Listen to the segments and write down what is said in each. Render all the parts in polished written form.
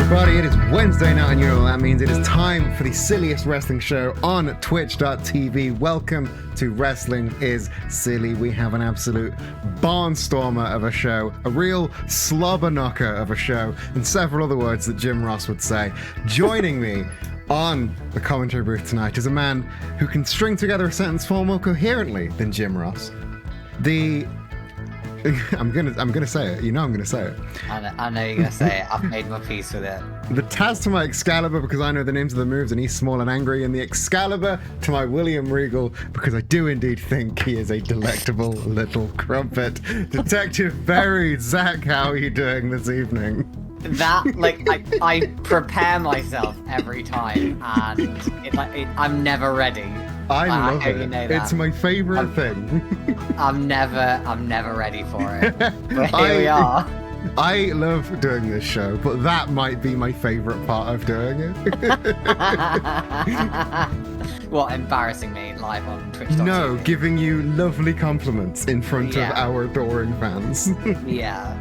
everybody, it is Wednesday night and you know what that means. It is time for the silliest wrestling show on twitch.tv. Welcome to Wrestling is Silly. We have an absolute barnstormer of a show, a real slobber knocker of a show, and several other words that Jim Ross would say. Joining me on the commentary booth tonight is a man who can string together a sentence far more coherently than Jim Ross. I'm gonna say it. You know I'm gonna say it. I know you're gonna say it. I've made my peace with it. The Taz to my Excalibur because I know the names of the moves and he's small and angry, and the Excalibur to my William Regal because I do indeed think he is a delectable little crumpet. Detective Berry, Zach, how are you doing this evening? That, like, I prepare myself every time, and I'm never ready. I love it. You know it's my favorite thing. I'm never ready for it. But here we are. I love doing this show, but that might be my favorite part of doing it. What, embarrassing me live on Twitch.tv? No, giving you lovely compliments in front of our adoring fans. Yeah.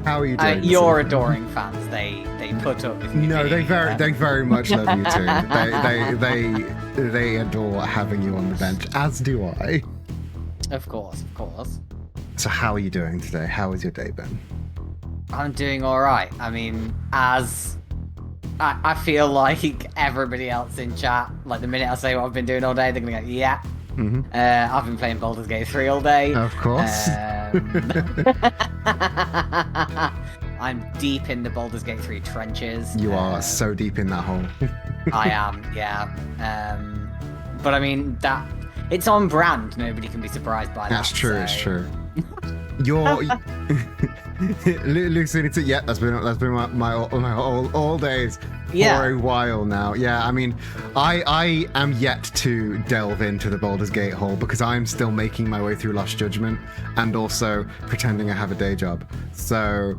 How are you doing? Your adoring fans, they put up with me. No, they very much love you too. They adore having you on the bench, as do I. Of course. So how are you doing today? How has your day been? I'm doing all right. I mean, as I feel like everybody else in chat, like the minute I say what I've been doing all day, they're gonna go, yeah. Mm-hmm. I've been playing Baldur's Gate 3 all day. Of course. I'm deep in the Baldur's Gate 3 trenches. You are so deep in that hole. I am, yeah. But I mean, that it's on brand. Nobody can be surprised by that. That's true. So. It's true. You're Lucy. That's been my all days for a while now. Yeah, I mean, I am yet to delve into the Baldur's Gate hole because I'm still making my way through Lost Judgment and also pretending I have a day job. So,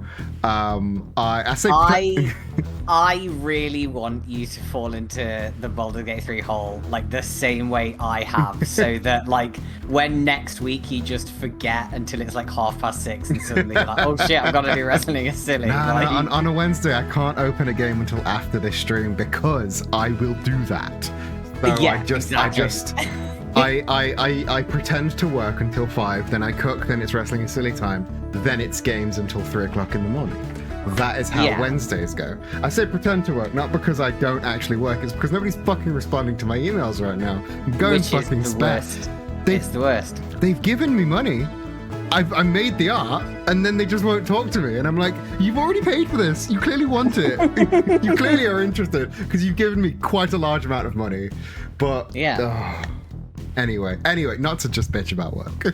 I really want you to fall into the Baldur's Gate 3 hole like the same way I have, so that like when next week you just forget until it's like 6:30 and suddenly you're like, oh shit, I've got to do Wrestling is Silly. On a Wednesday I can't open a game until after this stream because I will do that. So yeah, I pretend to work until 5, then I cook, then it's Wrestling is Silly time, then it's games until 3 o'clock in the morning. That is how Wednesdays go. I say pretend to work, not because I don't actually work, it's because nobody's fucking responding to my emails right now. I'm going fucking spec. It's the worst. They've given me money. I made the art, and then they just won't talk to me. And I'm like, you've already paid for this. You clearly want it. You clearly are interested, because you've given me quite a large amount of money. But, yeah. Anyway, not to just bitch about work.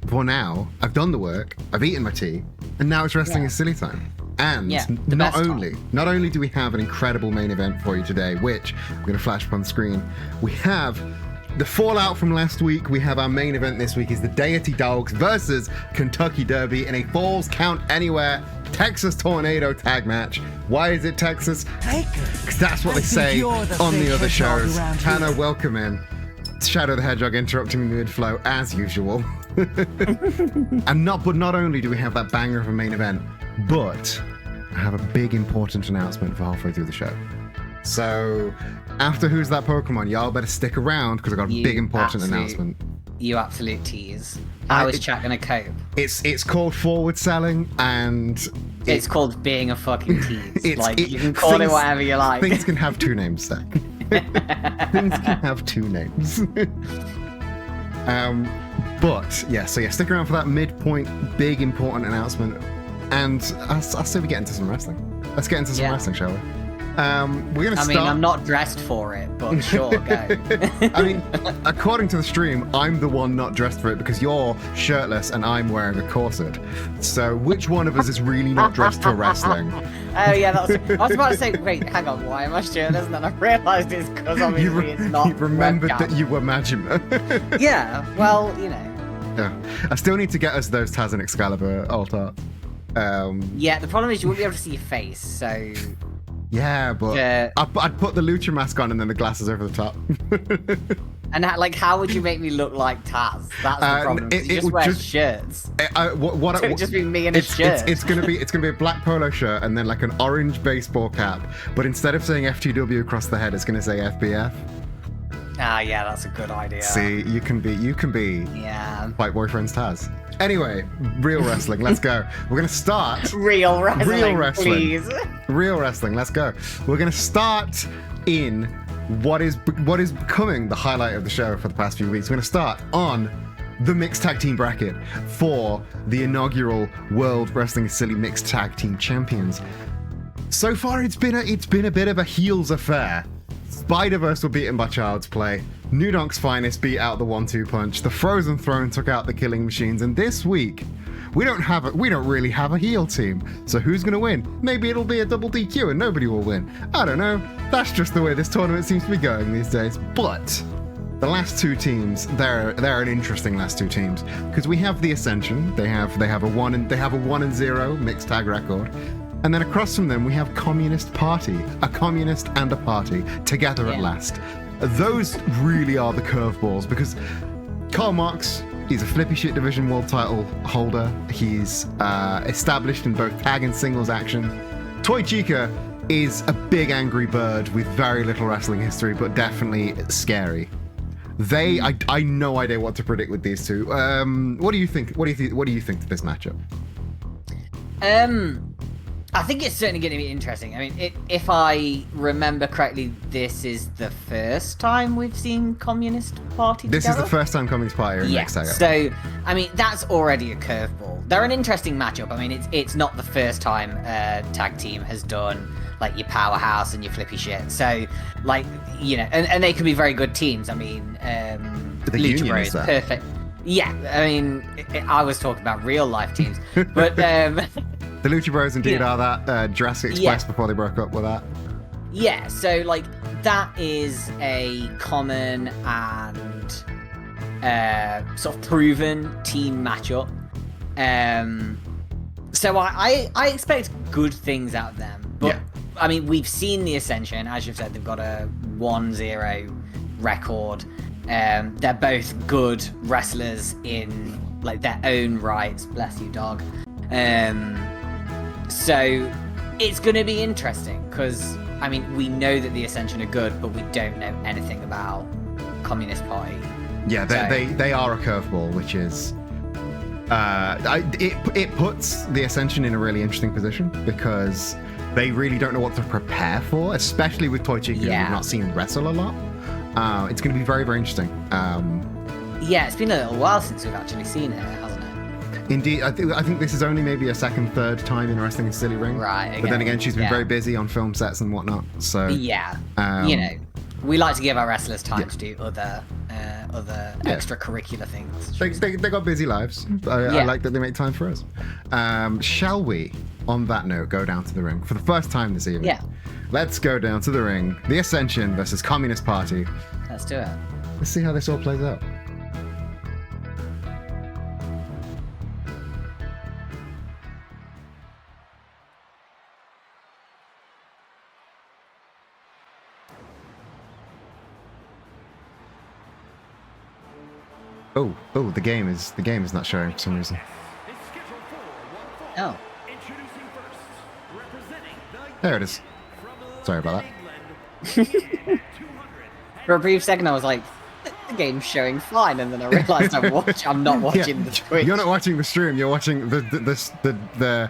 For now, I've done the work, I've eaten my tea, and now it's Wrestling is Silly time. And not only do we have an incredible main event for you today, which I'm going to flash up on the screen, we have the fallout from last week. We have our main event this week is the Deity Dogs versus Kentucky Derby in a Falls Count Anywhere Texas Tornado tag match. Why is it Texas? Because that's what they say on the other shows. Hannah, welcome in. Shadow the Hedgehog interrupting me mid-flow as usual. And not only do we have that banger of a main event, but I have a big important announcement for halfway through the show. So after Who's That Pokemon, y'all better stick around because I've got a big important announcement. You absolute tease. How is chat gonna cope? It's called forward selling, and it's called being a fucking tease. You can call it whatever you like. Things can have two names, Zach. Things can have two names. So stick around for that midpoint, big important announcement, and I say we get into some wrestling. Let's get into some wrestling, shall we? We're gonna start. I'm not dressed for it, but sure, go. I mean, according to the stream, I'm the one not dressed for it because you're shirtless and I'm wearing a corset. So which one of us is really not dressed for wrestling? Oh yeah, I was about to say, wait, hang on, why am I shirtless? And then I realised it's because obviously it's not. You remembered that you were Majima. Yeah, well, you know. Yeah, I still need to get us those Taz and Excalibur alt art. Yeah, the problem is you won't be able to see your face, so. Yeah, but I'd put the lucha mask on and then the glasses over the top. And how would you make me look like Taz? That's the problem. You just wear shirts. What It would just be me in a shirt. It's gonna be a black polo shirt and then like an orange baseball cap, but instead of saying FTW across the head, it's gonna say FBF. Yeah, that's a good idea. See, you can be White Boyfriend's Taz. Anyway, real wrestling, let's go. We're gonna start real wrestling, please. Real wrestling, let's go. We're gonna start in what is becoming the highlight of the show for the past few weeks. We're gonna start on the mixed tag team bracket for the inaugural World Wrestling is Silly Mixed Tag Team Champions. So far, it's been a bit of a heels affair. Spider-Verse were beaten by Child's Play. New Donk's Finest beat out the 1-2 punch. The Frozen Throne took out the Killing Machines. And this week, we don't really have a heel team. So who's gonna win? Maybe it'll be a double DQ and nobody will win. I don't know. That's just the way this tournament seems to be going these days. But the last two teams, they're an interesting last two teams because we have the Ascension. They have a 1-0 mixed tag record. And then across from them, we have Communist Party, a communist and a party together at last. Those really are the curveballs because Karl Marx, he's a flippy shit division world title holder. He's established in both tag and singles action. Toy Chica is a big angry bird with very little wrestling history, but definitely scary. I no idea what to predict with these two. What do you think? What do you think of this matchup? I think it's certainly going to be interesting. I mean, if I remember correctly, this is the first time we've seen Communist Party together. This is the first time Communist Party are in mixed tag. So, I mean, that's already a curveball. They're an interesting matchup. I mean, it's not the first time a tag team has done like your powerhouse and your flippy shit. So, like, you know, and they can be very good teams. I mean, the Lucha Bros, perfect. Yeah, I mean, I was talking about real life teams, but the Lucha Bros indeed are that. Jurassic Express before they broke up with that. Yeah, so like that is a common and sort of proven team matchup. So I expect good things out of them. But I mean, we've seen the Ascension, as you've said, they've got a 1-0 record. They're both good wrestlers in like their own rights. Bless you, dog. So it's going to be interesting because, I mean, we know that the Ascension are good, but we don't know anything about Communist Party. Yeah, they are a curveball, which is... it puts the Ascension in a really interesting position because they really don't know what to prepare for, especially with Toy Chica, who we've not seen wrestle a lot. It's going to be very, very interesting. Yeah, it's been a little while since we've actually seen her, hasn't it? Indeed, I think this is only maybe a third time in Wrestling in Silly Ring. Right. But then again, she's been very busy on film sets and whatnot. So yeah, you know, we like to give our wrestlers time to do other extracurricular things. They got busy lives. I like that they make time for us. Shall we, on that note, go down to the ring for the first time this evening? Yeah. Let's go down to the ring. The Ascension versus Communist Party. Let's do it. Let's see how this all plays out. Oh, the game is not showing for some reason. Oh. There it is. Sorry about that. For a brief second, I was like, the game's showing fine, and then I realised I'm not watching the Twitch. You're not watching the stream. You're watching the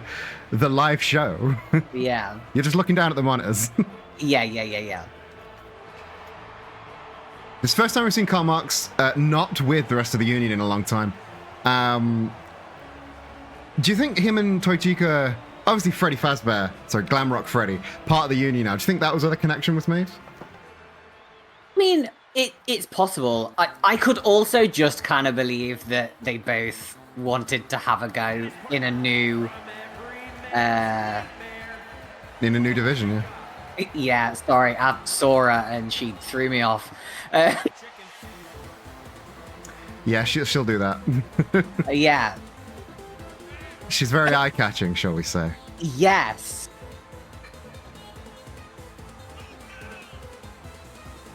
live show. Yeah. You're just looking down at the monitors. Yeah. This is the first time we've seen Karl Marx not with the rest of the Union in a long time. Do you think him and Toy Chica, obviously Freddy Fazbear, sorry, Glamrock Freddy, part of the Union now, do you think that was where the connection was made? I mean, it's possible. I could also just kind of believe that they both wanted to have a go in a new... in a new division, yeah. Yeah, sorry, I saw her and she threw me off. Yeah, she'll do that. Yeah. She's very eye-catching, shall we say. Yes.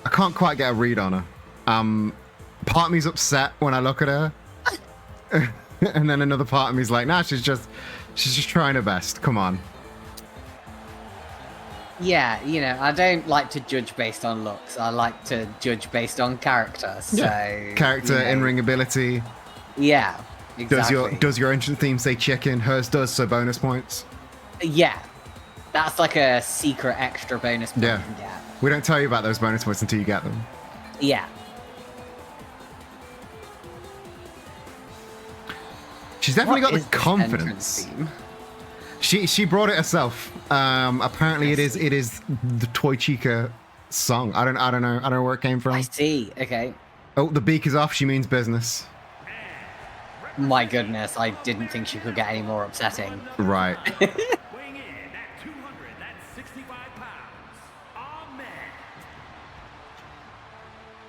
I can't quite get a read on her. Part of me's upset when I look at her. And then another part of me's like, nah, she's just trying her best. Come on. Yeah, you know, I don't like to judge based on looks. I like to judge based on character. So character, you know, in-ring ability. Yeah, exactly. Does your entrance theme say chicken? Hers does, so bonus points. Yeah, that's like a secret extra bonus point. Yeah. We don't tell you about those bonus points until you get them. Yeah. She's definitely got the confidence. She brought it herself. Apparently it is the Toy Chica song. I don't know where it came from. I see. Okay. Oh, the beak is off. She means business. My goodness, I didn't think she could get any more upsetting. Right. Weighing in at 265 pounds, Ahmed.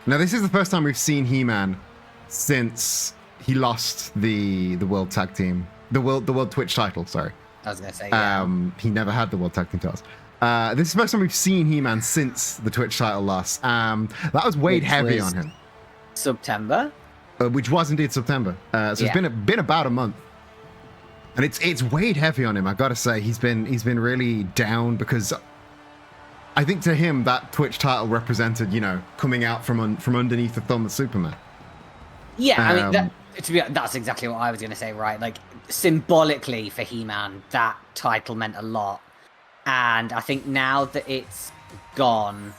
Now this is the first time we've seen He-Man since he lost the World Tag Team, the World Twitch title. Sorry. I was gonna say. Yeah. He never had the World Tag Team titles. This is the first time we've seen He-Man since the Twitch title loss. That was weighed heavy on him. September. Which was indeed September. So it's been about a month, and it's weighed heavy on him. I gotta say, he's been really down because I think to him that Twitch title represented, you know, coming out from underneath the thumb of Superman. Yeah, I mean that's exactly what I was gonna say. Right, like symbolically for He-Man, that title meant a lot, and I think now that it's gone,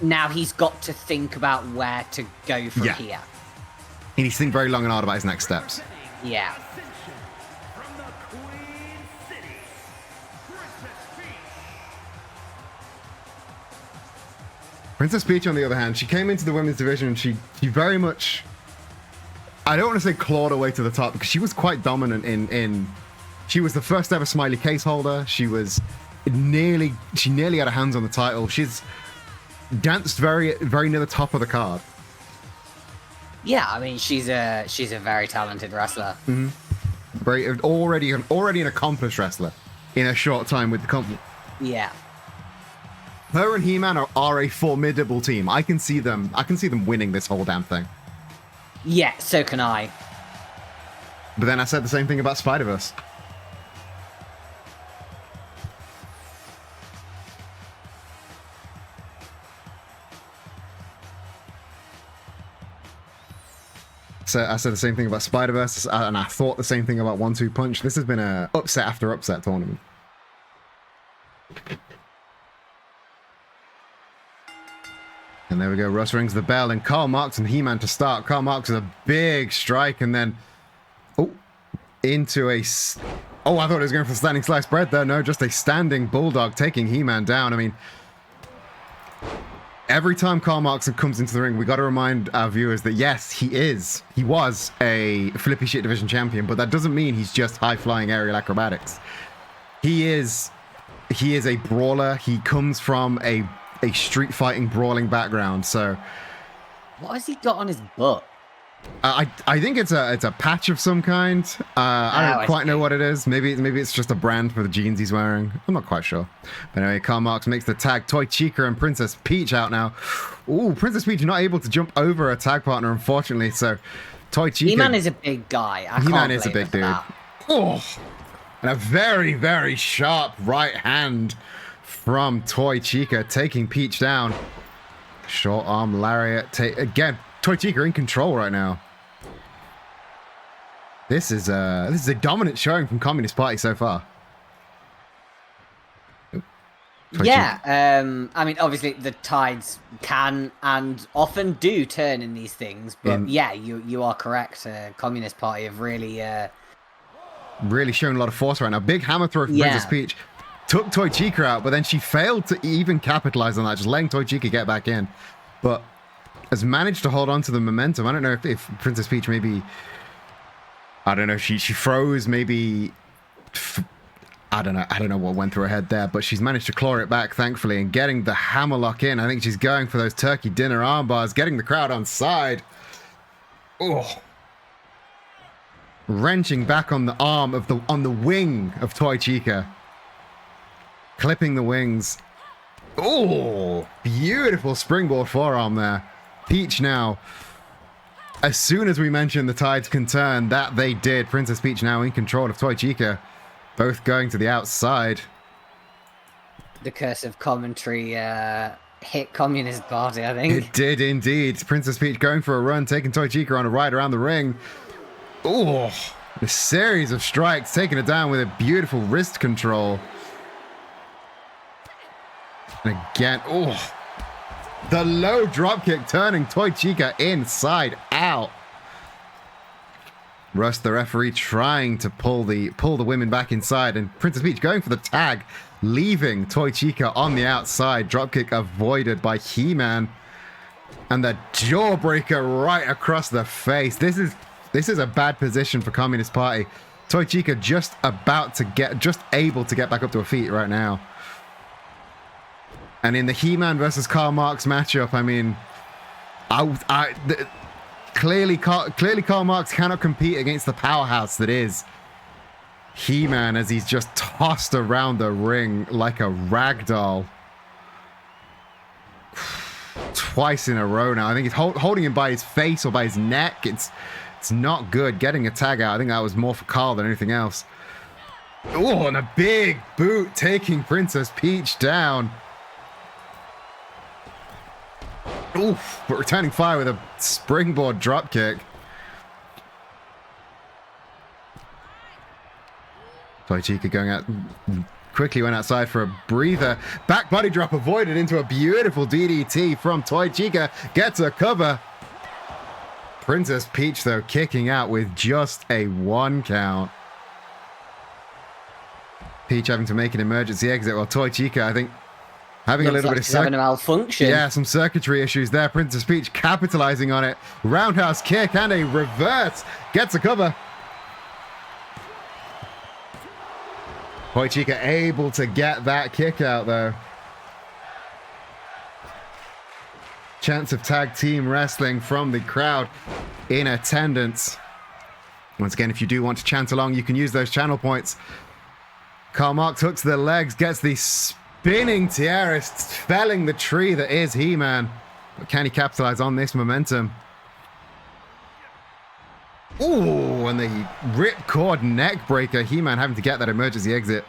now he's got to think about where to go from here. He needs to think very long and hard about his next steps. Yeah. From the Queen City, Princess Peach, on the other hand, she came into the women's division and she very much, I don't want to say clawed her way to the top, because she was quite dominant in she was the first ever Smiley case holder. She nearly had her hands on the title. She's danced very near the top of the card. Yeah, I mean she's a very talented wrestler. Mm-hmm. Already an accomplished wrestler in a short time with the company. Yeah. Her and He-Man are a formidable team. I can see them winning this whole damn thing. Yeah, so can I. But then I said the same thing about Spider-Verse. So I said the same thing about Spider-Verse, and I thought the same thing about 1-2 Punch. This has been a upset after upset tournament. And there we go. Russ rings the bell, and Karl Marx and He-Man to start. Karl Marx with a big strike, and then into a. Oh, I thought he was going for standing sliced bread there. No, just a standing bulldog taking He-Man down. I mean, every time Karl Marx comes into the ring, we got to remind our viewers that yes, he was a Flippy Shit Division champion, but that doesn't mean he's just high-flying aerial acrobatics. He is a brawler. He comes from a street fighting brawling background. So what has he got on his butt? I think it's a patch of some kind. I don't quite know what it is. Maybe it's just a brand for the jeans he's wearing. I'm not quite sure. But anyway, Karl Marx makes the tag. Toy Chica and Princess Peach out now. Ooh, Princess Peach not able to jump over a tag partner, unfortunately. So Toy Chica. He-Man is a big guy. He-Man is a big dude. Oh, and a very, very sharp right hand from Toy Chica, taking Peach down. Short arm lariat. Again, Toy Chica in control right now. This is a dominant showing from Communist Party so far. Yeah, I mean, obviously the tides can and often do turn in these things, but yeah, you are correct. Communist Party have really shown a lot of force right now. Big hammer throw from Princess Peach. Took Toy Chica out, but then she failed to even capitalize on that, just letting Toy Chica get back in. But has managed to hold on to the momentum. I don't know if Princess Peach maybe, I don't know, she froze, maybe, I don't know what went through her head there, but she's managed to claw it back, thankfully, and getting the hammerlock in. I think she's going for those turkey dinner arm bars, getting the crowd on side. Oh. Wrenching back on the arm on the wing of Toy Chica. Clipping the wings. Oh, beautiful springboard forearm there. Peach now, as soon as we mentioned the tides can turn, that they did. Princess Peach now in control of Toy Chica, both going to the outside. The curse of commentary hit Communist Party, I think. It did indeed. Princess Peach going for a run, taking Toy Chica on a ride around the ring. Oh, a series of strikes, taking it down with a beautiful wrist control. And again, oh, the low dropkick turning Toy Chica inside out. Russ, the referee, trying to pull the women back inside, and Princess Peach going for the tag, leaving Toy Chica on the outside. Dropkick avoided by He-Man, and the jawbreaker right across the face. This is a bad position for Communist Party. Toy Chica just able to get back up to her feet right now. And in the He-Man versus Karl Marx matchup, I mean, clearly Karl Marx cannot compete against the powerhouse that is He-Man, as he's just tossed around the ring like a rag doll. Twice in a row now. I think he's holding him by his face or by his neck. It's not good. Getting a tag out, I think that was more for Karl than anything else. Oh, and a big boot taking Princess Peach down. Oof, but returning fire with a springboard dropkick. Toy Chica going out, quickly went outside for a breather. Back body drop avoided into a beautiful DDT from Toy Chica. Gets a cover. Princess Peach, though, kicking out with just a 1 count. Peach having to make an emergency exit, while Toy Chica, I think, having a little bit of having a malfunction. Yeah, some circuitry issues there. Princess Peach capitalizing on it. Roundhouse kick and a reverse. Gets a cover. Toy Chica able to get that kick out, though. Chance of tag team wrestling from the crowd in attendance. Once again, if you do want to chant along, you can use those channel points. Karl Marx hooks the legs, gets the spinning tiara, felling the tree that is He-Man. But can he capitalize on this momentum? Ooh, and the ripcord neck breaker. He-Man having to get that emergency exit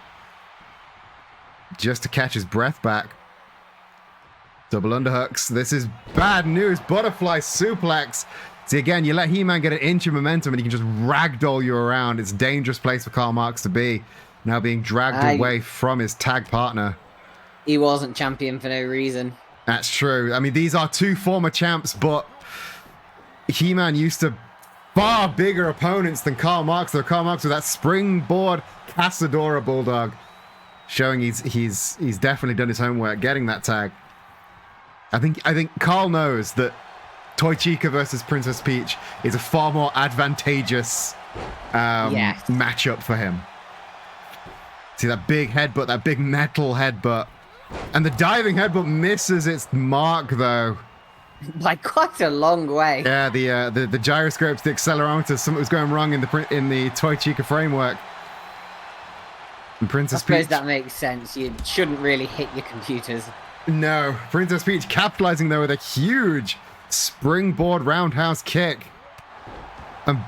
just to catch his breath back. Double underhooks. This is bad news. Butterfly suplex. See, again, you let He-Man get an inch of momentum and he can just ragdoll you around. It's a dangerous place for Karl Marx to be. Now being dragged away from his tag partner. He wasn't champion for no reason. That's true. I mean, these are two former champs, but He-Man used to far bigger opponents than Karl Marx. Though Karl Marx with that springboard Casadora Bulldog, showing he's definitely done his homework getting that tag. I think Karl knows that Toy Chica versus Princess Peach is a far more advantageous matchup for him. See that big headbutt, that big metal headbutt. And the diving headbutt misses its mark, though. By quite a long way. Yeah, the gyroscopes, the accelerometers, something was going wrong in the Toy Chica framework. And Princess Peach... I suppose that makes sense. You shouldn't really hit your computers. No. Princess Peach capitalizing, though, with a huge springboard roundhouse kick. And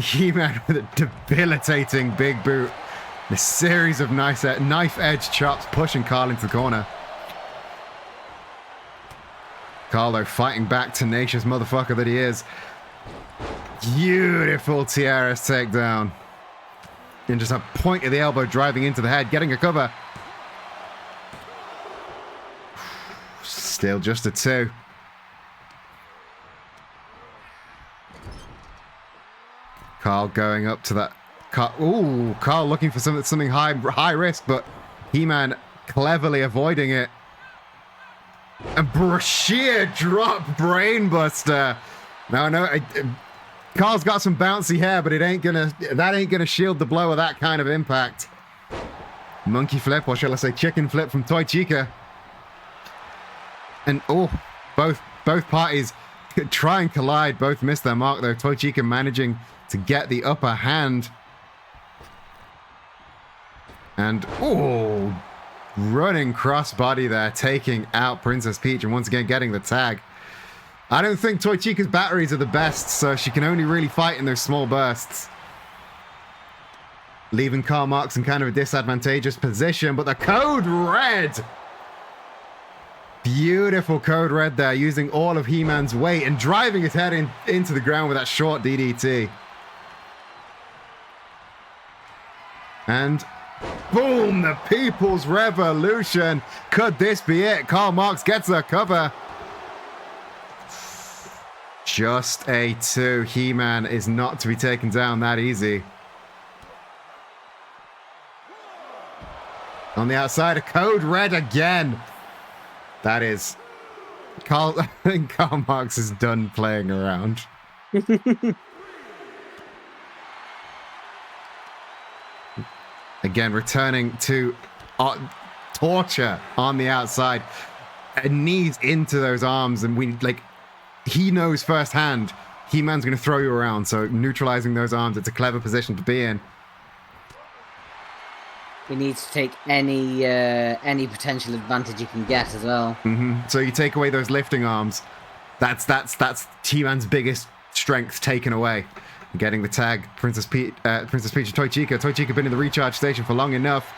He-Man with a debilitating big boot. A series of nice knife-edge chops pushing Karl into the corner. Karl, though, fighting back, tenacious motherfucker that he is. Beautiful tiaras takedown. And just a point of the elbow driving into the head, getting a cover. Still just a 2. Karl going up to that. Karl looking for something high risk, but He-Man cleverly avoiding it. And sheer drop brainbuster. Now I know Karl's got some bouncy hair, but that ain't gonna shield the blow of that kind of impact. Monkey flip, or shall I say chicken flip from Toy Chica. And both parties try and collide, both miss their mark though. Toy Chica managing to get the upper hand. And running crossbody there, taking out Princess Peach and once again getting the tag. I don't think Toy Chica's batteries are the best, so she can only really fight in those small bursts. Leaving Karl Marx in kind of a disadvantageous position, but the Code Red! Beautiful Code Red there, using all of He-Man's weight and driving his head into the ground with that short DDT. And boom, the People's Revolution. Could this be it? Karl Marx gets the cover. Just a 2. He-Man is not to be taken down that easy. On the outside, a Code Red again. That is... I think Karl Marx is done playing around. Again, returning to torture on the outside. Knees into those arms, and he knows firsthand He-Man's going to throw you around, so neutralizing those arms, it's a clever position to be in. He needs to take any potential advantage he can get as well. So you take away those lifting arms. That's He-Man's biggest strength taken away. Getting the tag, Princess Peach and Toy Chica. Toy Chica been in the recharge station for long enough.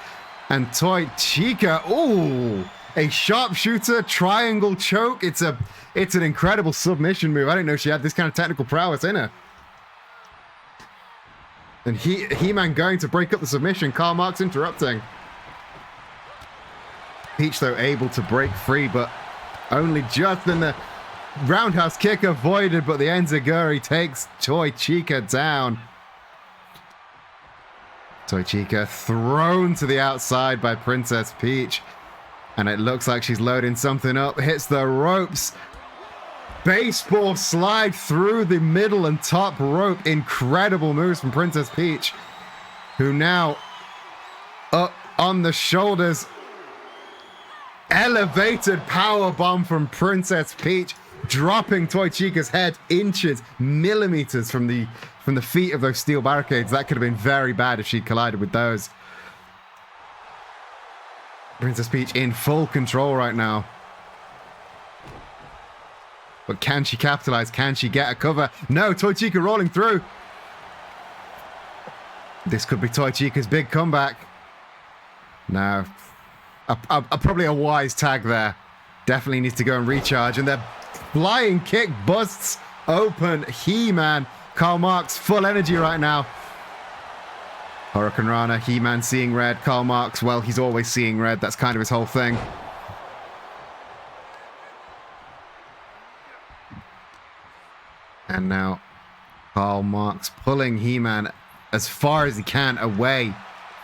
And Toy Chica, ooh, a sharpshooter triangle choke. It's an incredible submission move. I didn't know she had this kind of technical prowess in her. And He-Man going to break up the submission. Karl Marx interrupting. Peach, though, able to break free, but only just in the roundhouse kick avoided, but the Enziguri takes Toy Chica down. Toy Chica thrown to the outside by Princess Peach. And it looks like she's loading something up. Hits the ropes. Baseball slide through the middle and top rope. Incredible moves from Princess Peach, who now up on the shoulders. Elevated power bomb from Princess Peach, dropping Toy Chica's head inches, millimeters from the feet of those steel barricades. That could have been very bad if she collided with those. Princess Peach in full control right now. But can she capitalize? Can she get a cover? No, Toy Chica rolling through. This could be Toy Chica's big comeback. No. Probably a wise tag there. Definitely needs to go and recharge. And the flying kick busts open He-Man. Karl Marx full energy right now. Hurricane Rana, He-Man seeing red. Karl Marx, well, he's always seeing red. That's kind of his whole thing. And now Karl Marx pulling He-Man as far as he can away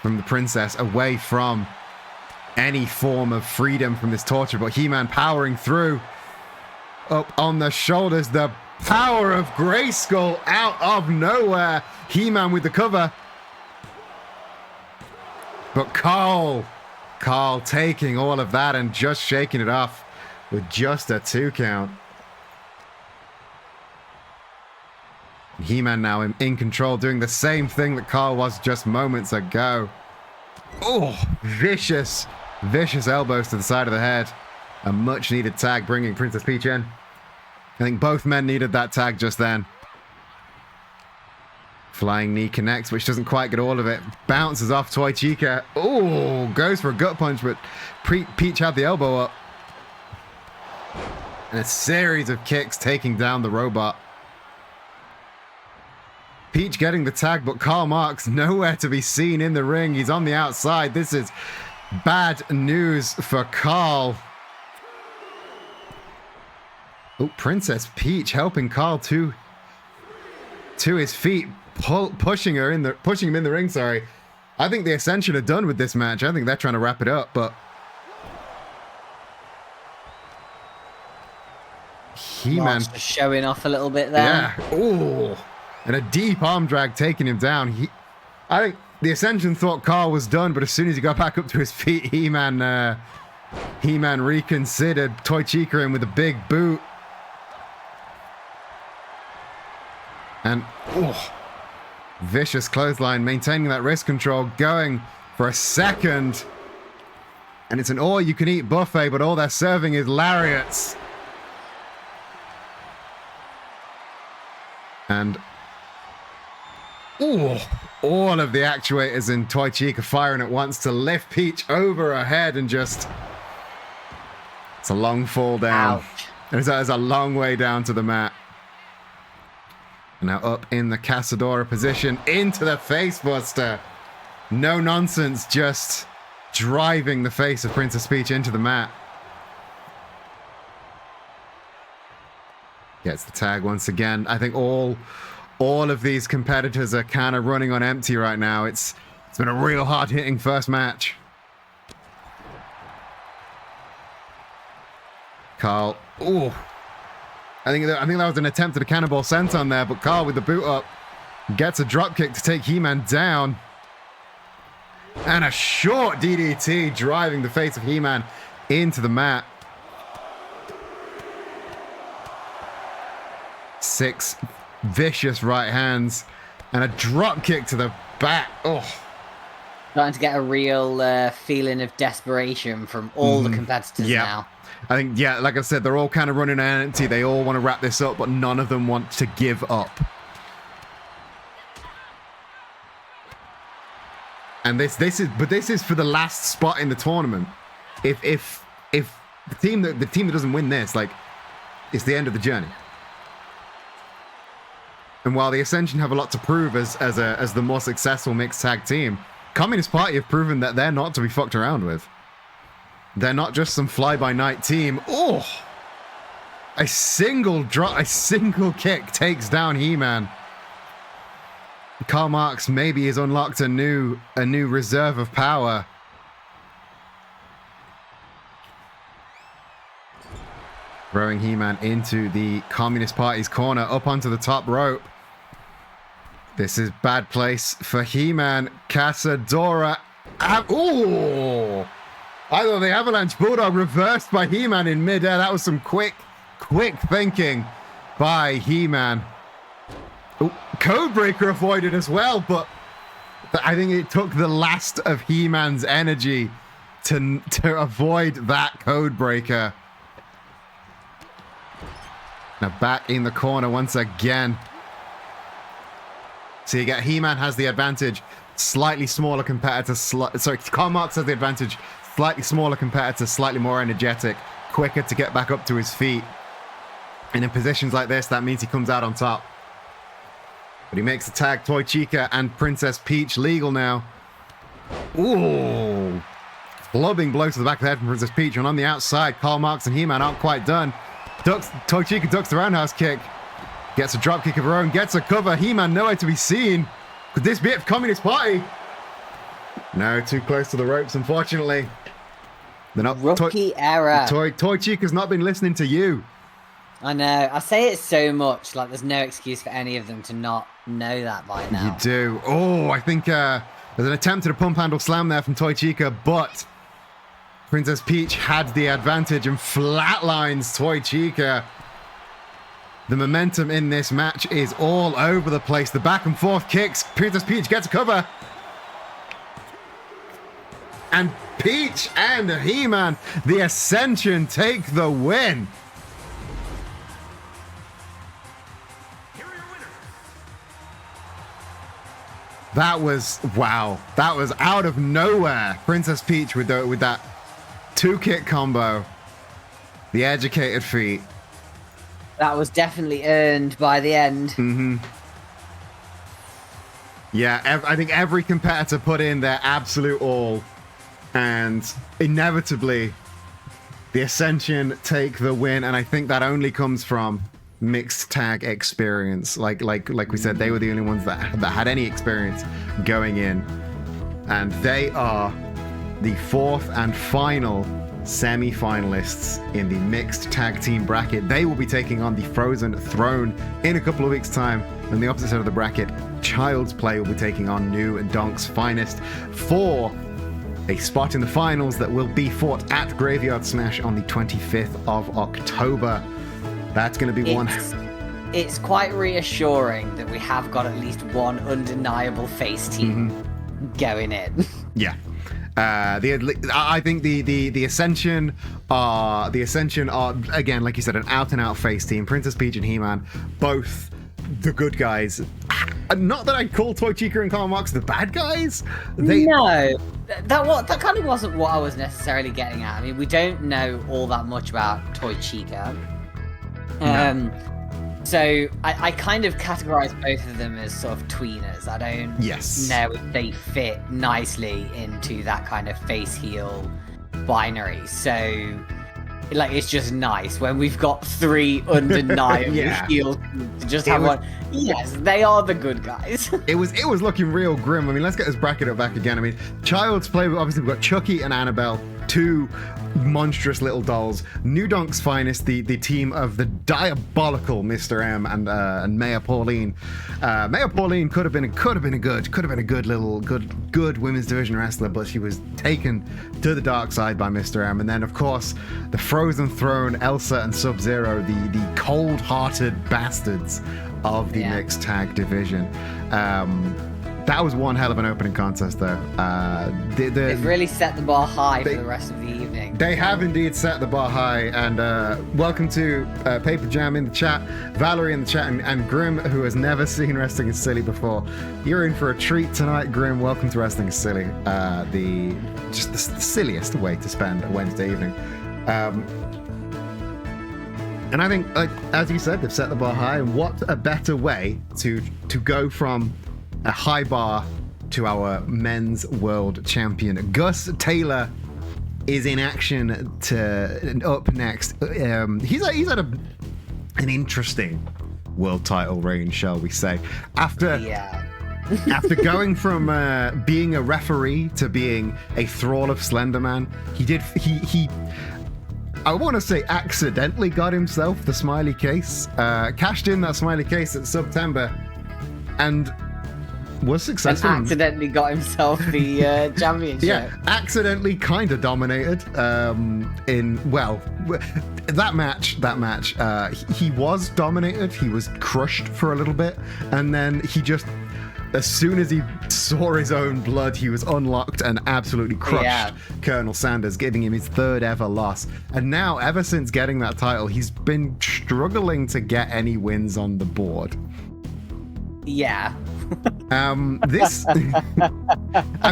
from the princess, away from any form of freedom from this torture. But He-Man powering through. Up on the shoulders, the power of Grayskull out of nowhere. He-Man with the cover. But Karl taking all of that and just shaking it off with just a 2 count. He-Man now in control, doing the same thing that Karl was just moments ago. Oh, vicious elbows to the side of the head. A much needed tag bringing Princess Peach in. I think both men needed that tag just then. Flying knee connects, which doesn't quite get all of it. Bounces off Toy Chica. Oh, goes for a gut punch, but Peach had the elbow up. And a series of kicks taking down the robot. Peach getting the tag, but Karl Marx nowhere to be seen in the ring. He's on the outside. This is bad news for Karl. Oh, Princess Peach helping Karl to his feet, pushing him in the ring. Sorry, I think the Ascension are done with this match. I think they're trying to wrap it up, but He-Man showing off a little bit there. Yeah. Oh, and a deep arm drag taking him down. I think the Ascension thought Karl was done, but as soon as he got back up to his feet, He-Man reconsidered. Toy Chica in with a big boot. And vicious clothesline, maintaining that wrist control, going for a second. And it's an all-you-can-eat buffet, but all they're serving is lariats. And ooh, all of the actuators in Toy Chica firing at once to lift Peach over her head and just... It's a long fall down. Ouch. There's a long way down to the mat. And now up in the Casadora position, into the face buster. No nonsense, just driving the face of Princess Peach into the mat. Gets the tag once again. I think all of these competitors are kind of running on empty right now. It's been a real hard-hitting first match. Carl, ooh. I think that was an attempt at a cannonball senton there, but Carl with the boot up gets a dropkick to take He-Man down. And a short DDT driving the face of He-Man into the mat. 6 vicious right hands and a dropkick to the back. Oh. Starting to get a real feeling of desperation from all the competitors now. I think, yeah, like I said, they're all kind of running on empty. They all want to wrap this up, but none of them want to give up. And this is for the last spot in the tournament. If the team that doesn't win this, like, it's the end of the journey. And while the Ascension have a lot to prove as the more successful mixed tag team, Communist Party have proven that they're not to be fucked around with. They're not just some fly-by-night team. Oh! A single kick takes down He-Man. Karl Marx maybe has unlocked a new reserve of power. Throwing He-Man into the Communist Party's corner, up onto the top rope. This is bad place for He-Man. Casadora. Ooh! I thought the Avalanche Bulldog reversed by He-Man in midair. That was some quick thinking by He-Man. Codebreaker avoided as well, but I think it took the last of He-Man's energy to avoid that Codebreaker. Now back in the corner once again. So you get He-Man has the advantage. Slightly smaller competitor. Karl Marx has the advantage. Slightly smaller competitor, slightly more energetic, quicker to get back up to his feet. And in positions like this, that means he comes out on top. But he makes the tag Toy Chica and Princess Peach legal now. Ooh. Clubbing blow to the back of the head from Princess Peach. And on the outside, Karl Marx and He-Man aren't quite done. Toy Chica ducks the roundhouse kick. Gets a drop kick of her own. Gets a cover. He-Man nowhere to be seen. Could this be it for Communist Party? No, too close to the ropes, unfortunately. They're not. Rookie error. Toy Chica's not been listening to you. I know. I say it so much. Like, there's no excuse for any of them to not know that by now. You do. Oh, I think there's an attempt at a pump handle slam there from Toy Chica, but Princess Peach had the advantage and flatlines Toy Chica. The momentum in this match is all over the place. The back and forth kicks. Princess Peach gets a cover. And Peach and He-Man, the Ascension, take the win. Here are your winners. That was, wow. That was out of nowhere. Princess Peach with that 2-kick combo. The educated feet. That was definitely earned by the end. Mm-hmm. Yeah, I think every competitor put in their absolute all. And inevitably, the Ascension take the win. And I think that only comes from mixed tag experience. Like we said, they were the only ones that had any experience going in. And they are the 4th and final semi-finalists in the mixed tag team bracket. They will be taking on the Frozen Throne in a couple of weeks' time. On the opposite side of the bracket, Child's Play will be taking on New Donk's Finest for a spot in the finals that will be fought at Graveyard Smash on the 25th of October. That's going to be one. It's quite reassuring that we have got at least one undeniable face team going in. Yeah. I think the Ascension are again, like you said, an out and out face team. Princess Peach and He-Man, both the good guys. Not that I'd call Toy Chica and Karl Marx the bad guys. No, that kind of wasn't what I was necessarily getting at. I mean, we don't know all that much about Toy Chica. No. So I kind of categorize both of them as sort of tweeners. I don't know if they fit nicely into that kind of face-heel binary. So, like, it's just nice when we've got three undeniable heels to just have one. Yes, they are the good guys. It was looking real grim. I mean, let's get this bracket up back again. I mean, Child's Play, obviously we've got Chucky and Annabelle, two monstrous little dolls. New Donk's finest, the team of the diabolical Mr. M and Maya Pauline. Maya Pauline could have been a good women's division wrestler, but she was taken to the dark side by Mr. M. And then, of course, the Frozen Throne, Elsa and Sub-Zero, the cold-hearted bastards of the mixed tag division. That was one hell of an opening contest, though. They've really set the bar high for the rest of the evening. They have indeed set the bar high, and welcome to Paper Jam in the chat, Valerie in the chat, and Grim, who has never seen Wrestling is Silly before. You're in for a treat tonight, Grim. Welcome to Wrestling is Silly, the silliest way to spend a Wednesday evening. And I think, as you said, they've set the bar high, and what a better way to go from a high bar to our men's world champion. Gus Taylor is in action up next. He's had an interesting world title reign, shall we say. After going from being a referee to being a thrall of Slenderman, he I want to say accidentally got himself the smiley case, cashed in that smiley case at September, and was successful. And accidentally got himself the championship. Yeah, accidentally kind of dominated that match. He was dominated. He was crushed for a little bit, and then he just, as soon as he saw his own blood, he was unlocked and absolutely crushed Colonel Sanders, giving him his third ever loss. And now, ever since getting that title, he's been struggling to get any wins on the board. Yeah. I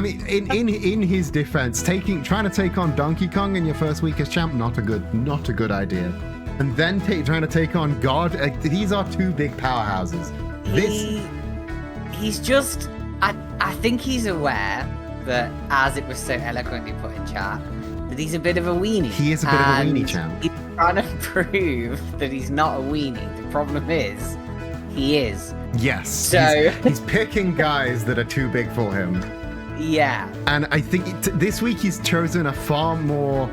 mean, in his defense, trying to take on Donkey Kong in your first week as champ, not a good idea. And then trying to take on God, these are two big powerhouses. He's just, I think he's aware that, as it was so eloquently put in chat, that he's a bit of a weenie. He is a bit of a weenie, champ. He's trying to prove that he's not a weenie. The problem is, he is. Yes. So he's picking guys that are too big for him. Yeah. And I think this week he's chosen a far more,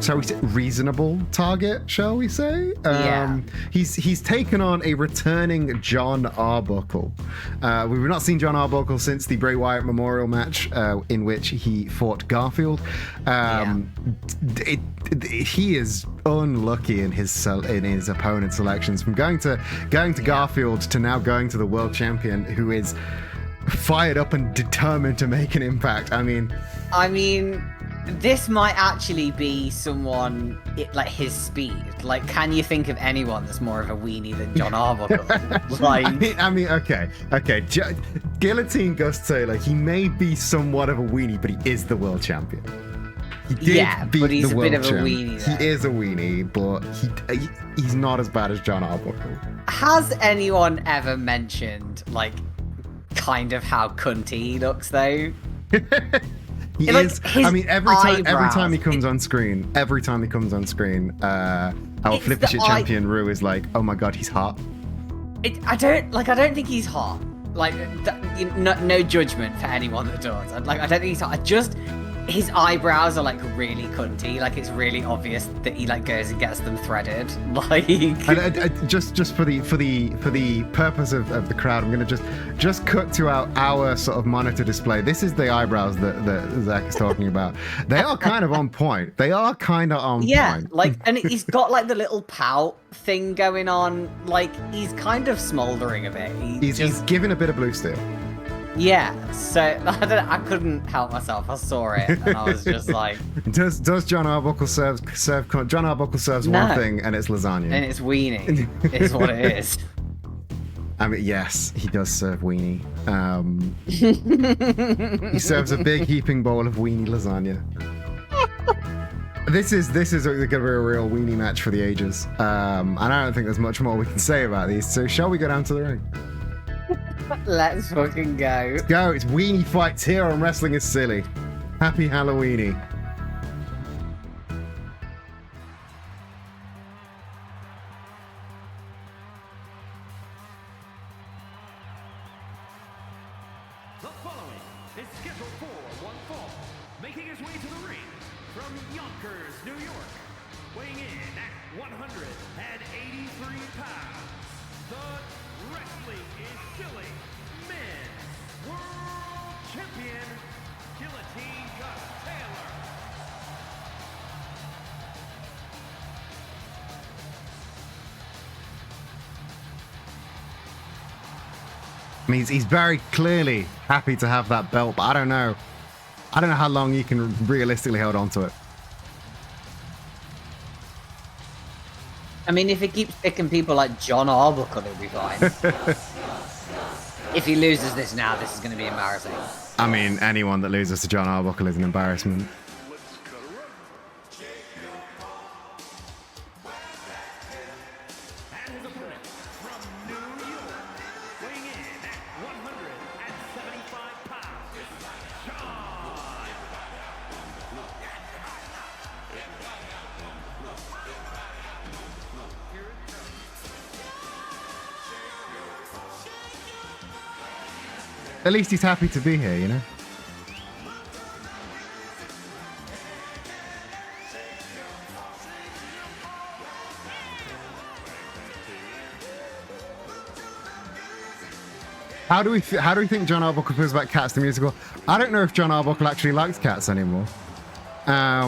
shall we say, reasonable target, shall we say? He's taken on a returning John Arbuckle. We've not seen John Arbuckle since the Bray Wyatt Memorial match in which he fought Garfield. He is unlucky in his opponent selections, from going to Garfield to now going to the world champion, who is fired up and determined to make an impact. I mean, this might actually be someone like his speed. Like, can you think of anyone that's more of a weenie than John Arbuckle? Like, I mean, okay. Guillotine Gus Taylor, he may be somewhat of a weenie, but he is the world champion. He did beat but he's the a world bit of champ. a weenie. Though. He is a weenie, but he's not as bad as John Arbuckle. Has anyone ever mentioned, like, kind of how cunty he looks, though? He is. I mean, every time he comes on screen, our Flipper Shit champion Rue is like, oh my god, he's hot. I don't think he's hot. Like, no judgment for anyone that does. I don't think he's hot. His eyebrows are like really cunty. Like, it's really obvious that he like goes and gets them threaded. Like, just for the purpose of the crowd, I'm gonna just cut to our sort of monitor display. This is the eyebrows that Zach is talking about. They are kind of on point. Yeah, like, and he's got like the little pout thing going on. Like, he's kind of smoldering a bit. He's giving a bit of blue steel. Yeah, so I couldn't help myself. I saw it and I was just like, Does John Arbuckle serve John Arbuckle serves No. one thing, and it's lasagna. and it's weenie. Is what it is. I mean, yes, he does serve weenie. He serves a big heaping bowl of weenie lasagna. This is going to be a real weenie match for the ages. And I don't think there's much more we can say about these. So shall we go down to the ring? Let's fucking go. Let's go. It's weenie fights here on Wrestling is Silly. Happy Halloweeny. The following is scheduled for one fall, making his way to the ring from Yonkers, New York, weighing in at 183 pounds. The Wrestling is Silly Men's World Champion, Guillotine Gus Taylor. I mean, he's very clearly happy to have that belt, but I don't know how long you can realistically hold on to it. I mean, if he keeps picking people like John Arbuckle, he'll be fine. If he loses this now, this is going to be embarrassing. I mean, anyone that loses to John Arbuckle is an embarrassment. And his opponent from New York, weighing in at 175 pounds, John. At least he's happy to be here, you know? How do we think John Arbuckle feels about Cats the musical? I don't know if John Arbuckle actually likes Cats anymore. I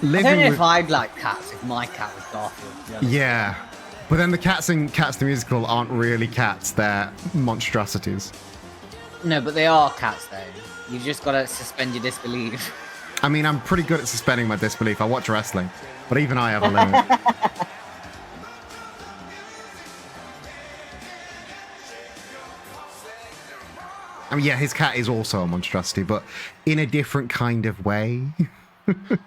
don't know if I'd like cats if my cat was Garfield. to be honest. Yeah, but then the cats in Cats the musical aren't really cats; they're monstrosities. No, but they are cats though. You've just got to suspend your disbelief. I mean, I'm pretty good at suspending my disbelief. I watch wrestling, but even I have a limit. I mean, yeah, his cat is also a monstrosity, but in a different kind of way. The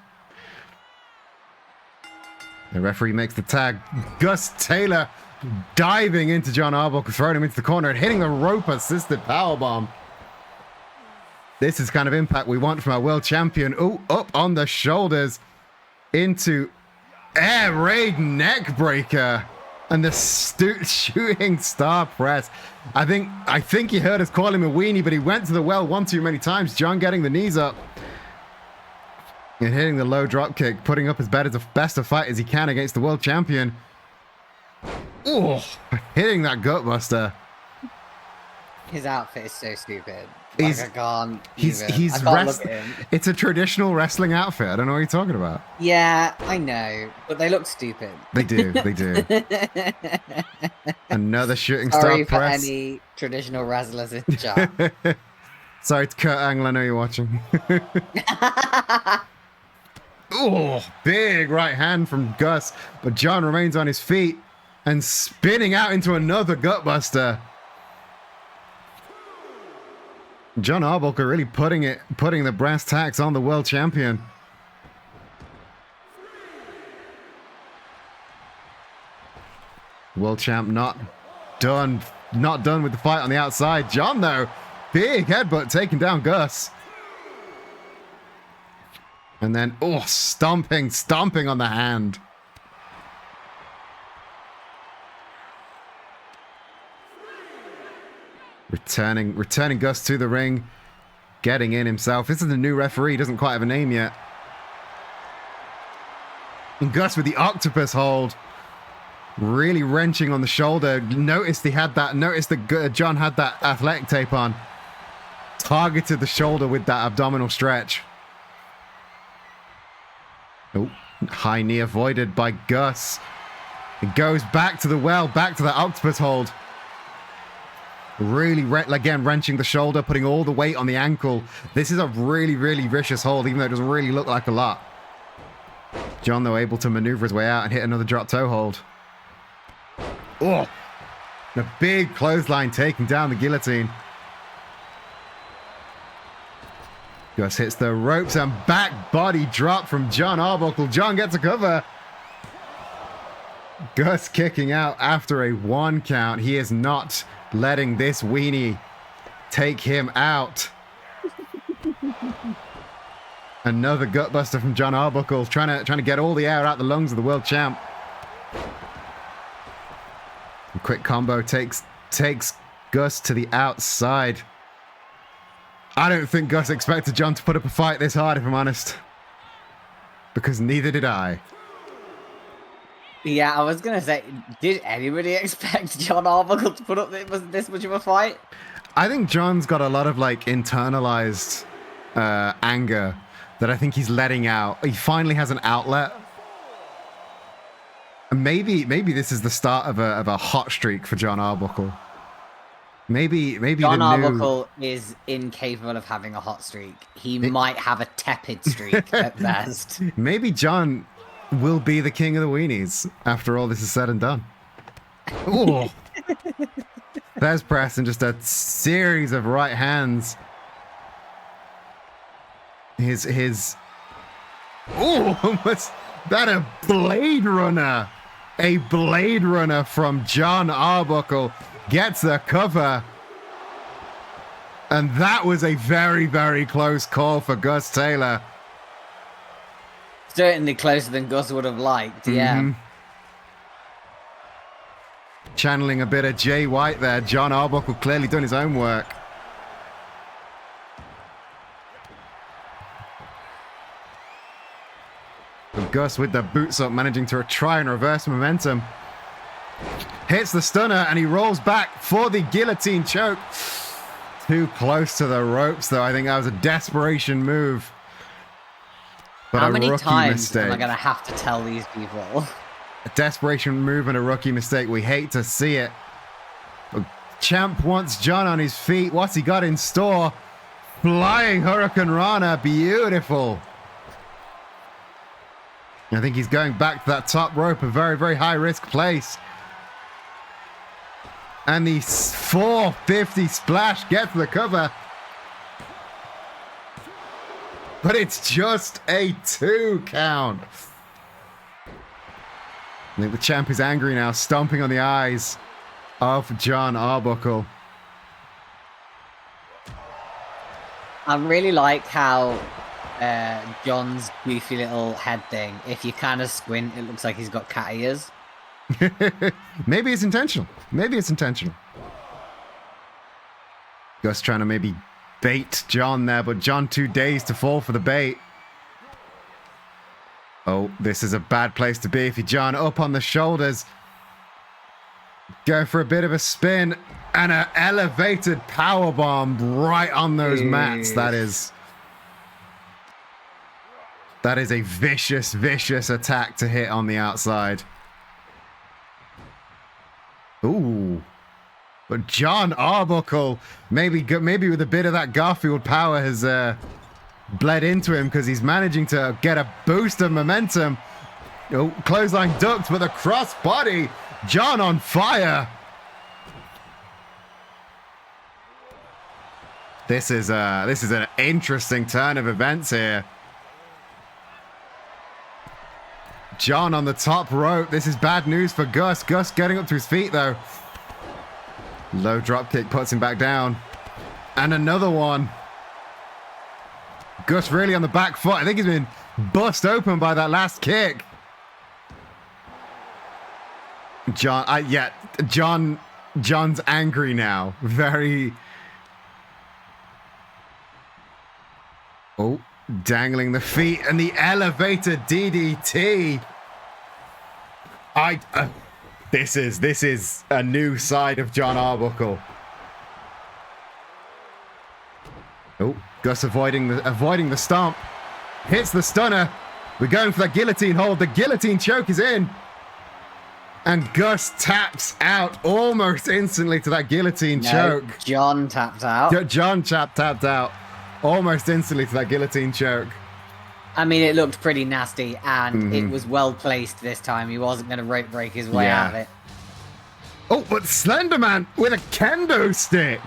referee makes the tag. Gus Taylor diving into John Arbuckle, throwing him into the corner and hitting the rope-assisted powerbomb. This is kind of impact we want from our world champion. Oh, up on the shoulders into air raid neck breaker and the shooting star press. I think you heard us call him a weenie, but he went to the well one too many times. John getting the knees up and hitting the low drop kick, putting up as best a fight as he can against the world champion. Oh, hitting that gutbuster. His outfit is so stupid. He's- Like, I can't. He's even. I can't look at him. It's a traditional wrestling outfit. I don't know what you're talking about. Yeah, I know, but they look stupid. They do. They do. Another shooting Sorry star for press. any traditional wrestlers in chat. Sorry to Kurt Angle. I know you're watching. Oh, big right hand from Gus, but John remains on his feet and spinning out into another gutbuster. John Arbuckle really putting the brass tacks on the world champion. World champ not done with the fight on the outside. John though, big headbutt taking down Gus. And then, oh, stomping on the hand. Returning Gus to the ring. Getting in himself. This is the new referee. Doesn't quite have a name yet. And Gus with the octopus hold. Really wrenching on the shoulder. Noticed that John had that athletic tape on. Targeted the shoulder with that abdominal stretch. Oh, high knee avoided by Gus. It goes back to the well, back to the octopus hold. Really, again, wrenching the shoulder, putting all the weight on the ankle. This is a really, really vicious hold, even though it doesn't really look like a lot. John, though, able to maneuver his way out and hit another drop toe hold. Oh, a big clothesline taking down the guillotine. Gus hits the ropes and back body drop from John Arbuckle. John gets a cover. Gus kicking out after a 1 count. He is not letting this weenie take him out. Another gutbuster from John Arbuckle, trying to get all the air out the lungs of the world champ. A quick combo takes Gus to the outside. I don't think Gus expected John to put up a fight this hard, if I'm honest. Because neither did I. Yeah, I was going to say, did anybody expect John Arbuckle to put up this much of a fight? I think John's got a lot of, like, internalized anger that I think he's letting out. He finally has an outlet. And maybe this is the start of a hot streak for John Arbuckle. Maybe John Arbuckle is incapable of having a hot streak. He might have a tepid streak at best. Maybe John will be the king of the weenies after all this is said and done. Ooh. There's Preston, just a series of right hands. Oh, was that a Blade Runner? A Blade Runner from John Arbuckle gets the cover. And that was a very, very close call for Gus Taylor. Certainly closer than Gus would have liked, yeah. Channeling a bit of Jay White there. John Arbuckle clearly doing his own work. And Gus with the boots up, managing to try and reverse momentum. Hits the stunner and he rolls back for the guillotine choke. Too close to the ropes, though. I think that was a desperation move. But how many times am I going to have to tell these people? A desperation move and a rookie mistake. We hate to see it. But Champ wants John on his feet. What's he got in store? Flying Hurricane Rana. Beautiful. I think he's going back to that top rope. A very, very high-risk place. And the 450 splash gets the cover. But it's just a 2 count. I think the champ is angry now, stomping on the eyes of John Arbuckle. I really like how John's goofy little head thing, if you kind of squint, it looks like he's got cat ears. Maybe it's intentional. Maybe it's intentional. Gus trying to maybe bait John there, but John too dazed to fall for the bait. Oh, this is a bad place to be if you're John. Up on the shoulders. Going for a bit of a spin and an elevated powerbomb right on those mats. That is a vicious, vicious attack to hit on the outside. Ooh. But John Arbuckle, maybe with a bit of that Garfield power has bled into him because he's managing to get a boost of momentum. Oh, clothesline ducked, but the cross body. John on fire. This is an interesting turn of events here. John on the top rope. This is bad news for Gus. Gus getting up to his feet, though. Low drop kick puts him back down. And another one. Gus really on the back foot. I think he's been bust open by that last kick. John's angry now. Very. Oh, dangling the feet and the elevated DDT. This is a new side of John Arbuckle. Oh, Gus avoiding the stomp. Hits the stunner. We're going for the guillotine hold. The guillotine choke is in. And Gus taps out almost instantly to that guillotine choke. John tapped out. John tapped out almost instantly to that guillotine choke. I mean, it looked pretty nasty, and it was well placed this time. He wasn't going to rope break his way out of it. Oh, but Slenderman with a kendo stick.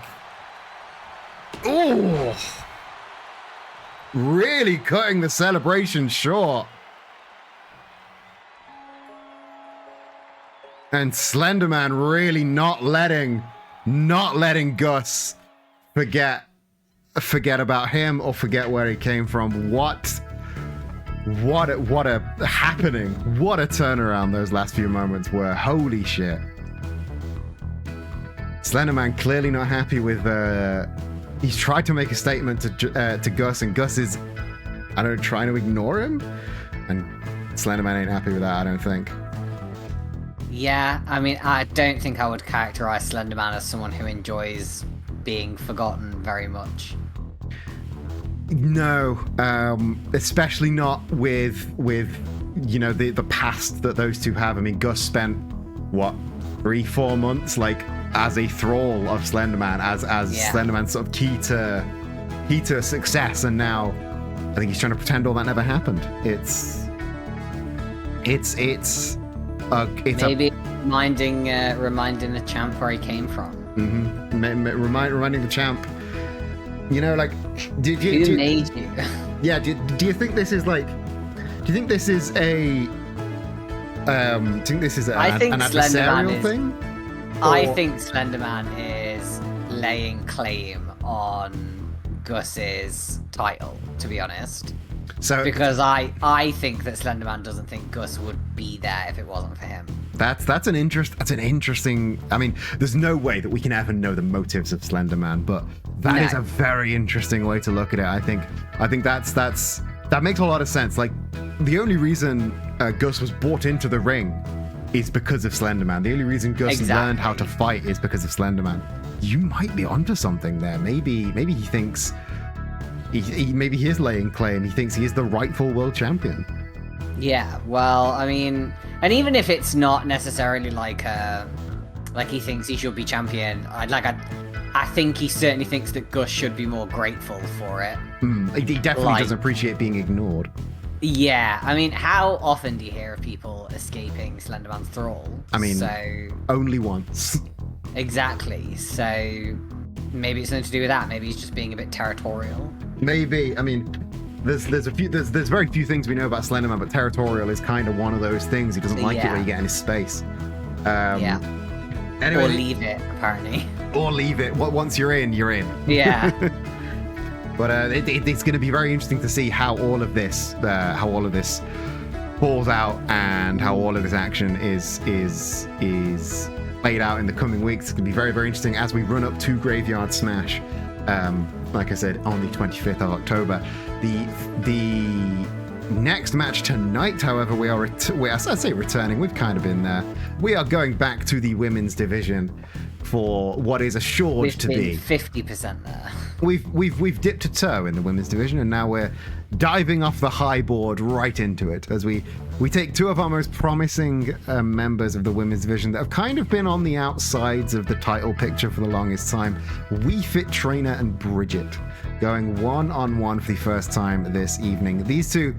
Oh, really cutting the celebration short. And Slenderman really not letting Gus forget about him or forget where he came from. What a happening. What a turnaround those last few moments were. Holy shit. Slenderman clearly not happy with he's tried to make a statement to Gus, and Gus is, I don't know, trying to ignore him, and Slenderman ain't happy with that, I don't think. Yeah, I mean, I don't think I would characterize Slenderman as someone who enjoys being forgotten very much. No, especially not with you know the past that those two have. I mean, Gus spent what 3-4 months like as a thrall of Slenderman, as Slenderman's sort of key to success, and now I think he's trying to pretend all that never happened. It's maybe reminding the champ where he came from. Reminding the champ. You know, like, Who made you? Yeah. Do you think this is like? Do you think this is a? Do you think this is an adversarial thing? I think Slenderman is laying claim on Gus's title, to be honest. So because I think that Slenderman doesn't think Gus would be there if it wasn't for him. That's an interesting. I mean, there's no way that we can ever know the motives of Slenderman, but that is a very interesting way to look at it. I think that makes a lot of sense. Like, the only reason Gus was brought into the ring is because of Slenderman. The only reason Gus learned how to fight is because of Slenderman. You might be onto something there. Maybe he thinks maybe he is laying claim. He thinks he is the rightful world champion. Yeah, well, I mean, and even if it's not necessarily like he thinks he should be champion, I think he certainly thinks that Gus should be more grateful for it. He definitely doesn't appreciate being ignored. Yeah, I mean, how often do you hear of people escaping Slenderman's thrall? I mean, only once. Exactly. So maybe it's something to do with that. Maybe he's just being a bit territorial. Maybe. I mean, there's very few things we know about Slenderman, but territorial is kind of one of those things. He doesn't like it when you get in his space. Yeah. Anyway, or leave it, apparently. Or leave it. Once you're in, you're in. Yeah. But it's going to be very interesting to see how all of this falls out, and how all of this action is played out in the coming weeks. It's going to be very, very interesting as we run up to Graveyard Smash. Like I said, on the 25th of October. The next match tonight, however, I say returning. We've kind of been there. We are going back to the women's division for what is assured to be 50% there. We've dipped a toe in the women's division, and now we're diving off the high board right into it as we take two of our most promising members of the women's division that have kind of been on the outsides of the title picture for the longest time. Wii Fit Trainer and Bridget going one-on-one for the first time this evening. These two,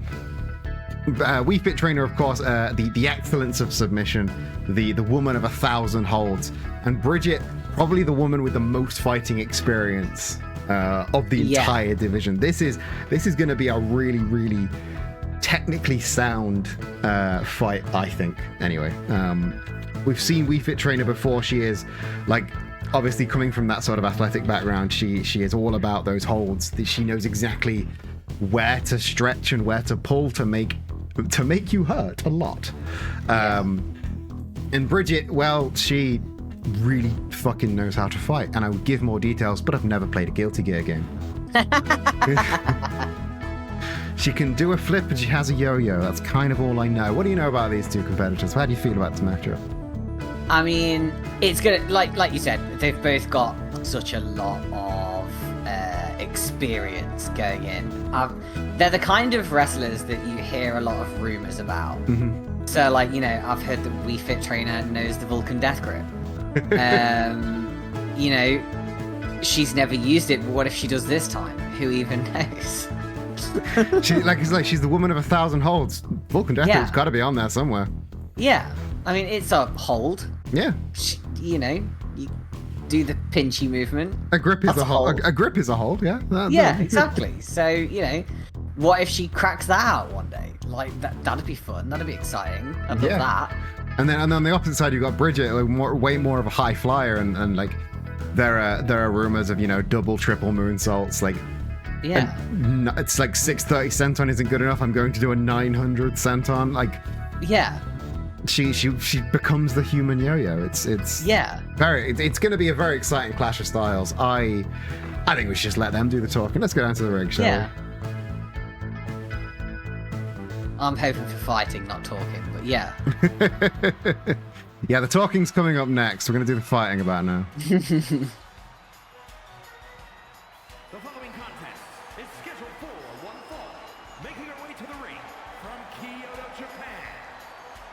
Wii Fit Trainer, of course, the excellence of submission, the woman of 1,000 holds, and Bridget, probably the woman with the most fighting experience of the entire division. This is going to be a really, really technically sound fight, I think. Anyway, we've seen Wii Fit Trainer before. She is obviously coming from that sort of athletic background. She is all about those holds. She knows exactly where to stretch and where to pull to make you hurt a lot. And Bridget, well, she really fucking knows how to fight, and I would give more details, but I've never played a Guilty Gear game. She can do a flip, and she has a yo-yo. That's kind of all I know. What do you know about these two competitors? How do you feel about this matchup? I mean, it's gonna, like you said, they've both got such a lot of experience going in. They're the kind of wrestlers that you hear a lot of rumors about. So, like, you know, I've heard that Wii Fit Trainer knows the Vulcan Death Grip. You know, she's never used it, but what if she does this time? Who even knows? She's the woman of 1,000 holds. Vulcan Death Grip's got to be on there somewhere. Yeah. I mean, it's a hold. Yeah. You know, you do the pinchy movement. A grip is a hold. A grip is a hold, yeah. Yeah, exactly. So, you know, what if she cracks that out one day? Like, that'd be fun. That'd be exciting. I'd love that. And then on the opposite side, you've got Bridget, like, way more of a high flyer, and like, there are rumors of, you know, double, triple moonsaults. Like, it's like 630 senton isn't good enough. I'm going to do a 900 senton. Like, she becomes the human yo-yo. It's going to be a very exciting clash of styles. I think we should just let them do the talking. Let's go down to the ring, shall we? I'm hoping for fighting, not talking, but yeah. Yeah, the talking's coming up next. We're going to do the fighting about now. The following contest is scheduled for one fall. Making her way to the ring from Kyoto, Japan,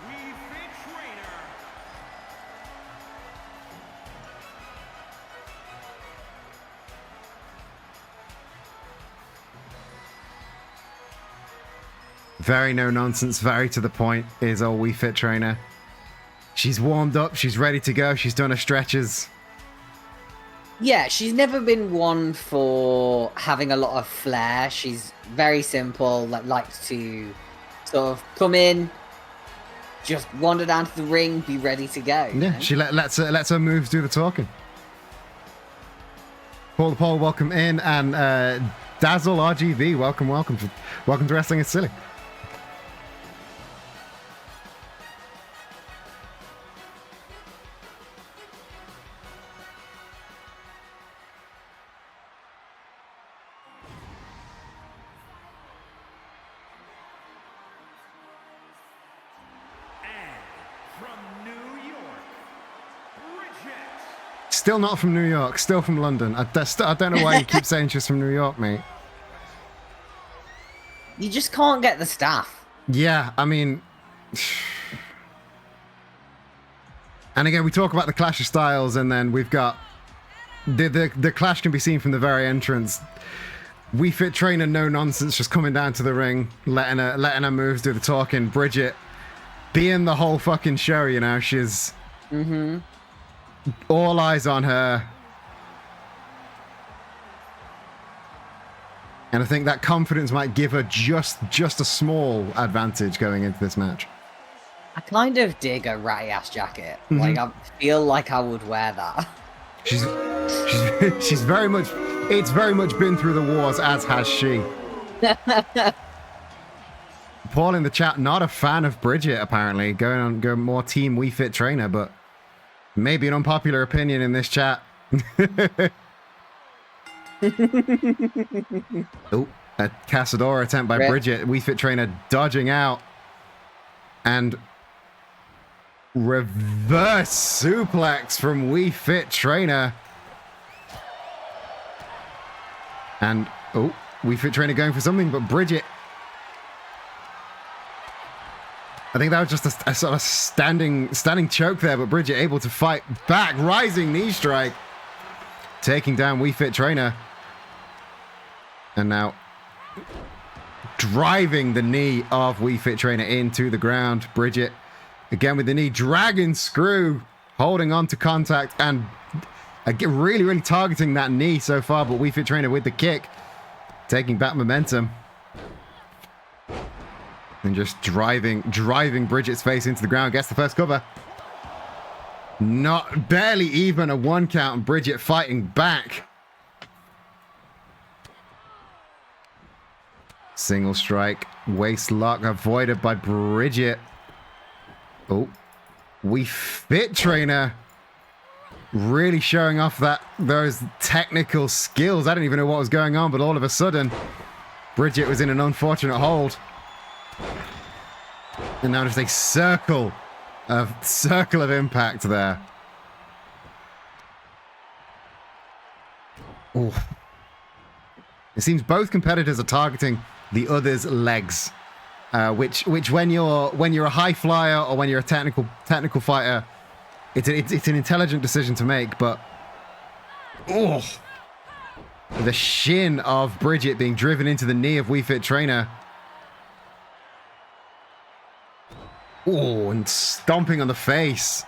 Wii Fit Trainer. Very no nonsense, very to the point is old Wii Fit Trainer. She's warmed up, she's ready to go, she's done her stretches. Yeah, she's never been one for having a lot of flair. She's very simple, likes to sort of come in, just wander down to the ring, be ready to go. Yeah, know? she lets her moves do the talking. Paul the Pole, welcome in, and Dazzle RGV, welcome to Wrestling is Silly. Still not from New York, still from London. I don't know why you keep saying she's from New York, mate. You just can't get the staff. Yeah, I mean... And again, we talk about the clash of styles, and then we've got... The clash can be seen from the very entrance. Wii Fit Trainer, no nonsense, just coming down to the ring, letting her moves do the talking. Bridget being the whole fucking show, you know, she's... All eyes on her. And I think that confidence might give her just a small advantage going into this match. I kind of dig a ratty ass jacket. Like, I feel like I would wear that. She's very much, it's very much been through the wars, as has she. Paul in the chat, not a fan of Bridget, apparently. Going more team Wii Fit Trainer, but maybe an unpopular opinion in this chat. Oh, a Casadora attempt by Bridget. Wii Fit Trainer dodging out. And reverse suplex from Wii Fit Trainer. And, oh, Wii Fit Trainer going for something, but Bridget... I think that was just a sort of standing choke there, but Bridget able to fight back. Rising knee strike. Taking down Wii Fit Trainer. And now driving the knee of Wii Fit Trainer into the ground. Bridget, again with the knee. Dragon screw. Holding on to contact and really, really targeting that knee so far. But Wii Fit Trainer with the kick. Taking back momentum. And just driving Bridget's face into the ground. Gets the first cover. Barely even a 1 count. And Bridget fighting back. Single strike. Waist lock avoided by Bridget. Oh. Wii Fit Trainer. Really showing off those technical skills. I don't even know what was going on, but all of a sudden, Bridget was in an unfortunate hold. And now just a circle of impact there. Ooh. It seems both competitors are targeting the other's legs. which when you're a high flyer or when you're a technical fighter, it's an intelligent decision to make. But the shin of Bridget being driven into the knee of Wii Fit Trainer. Oh, and stomping on the face.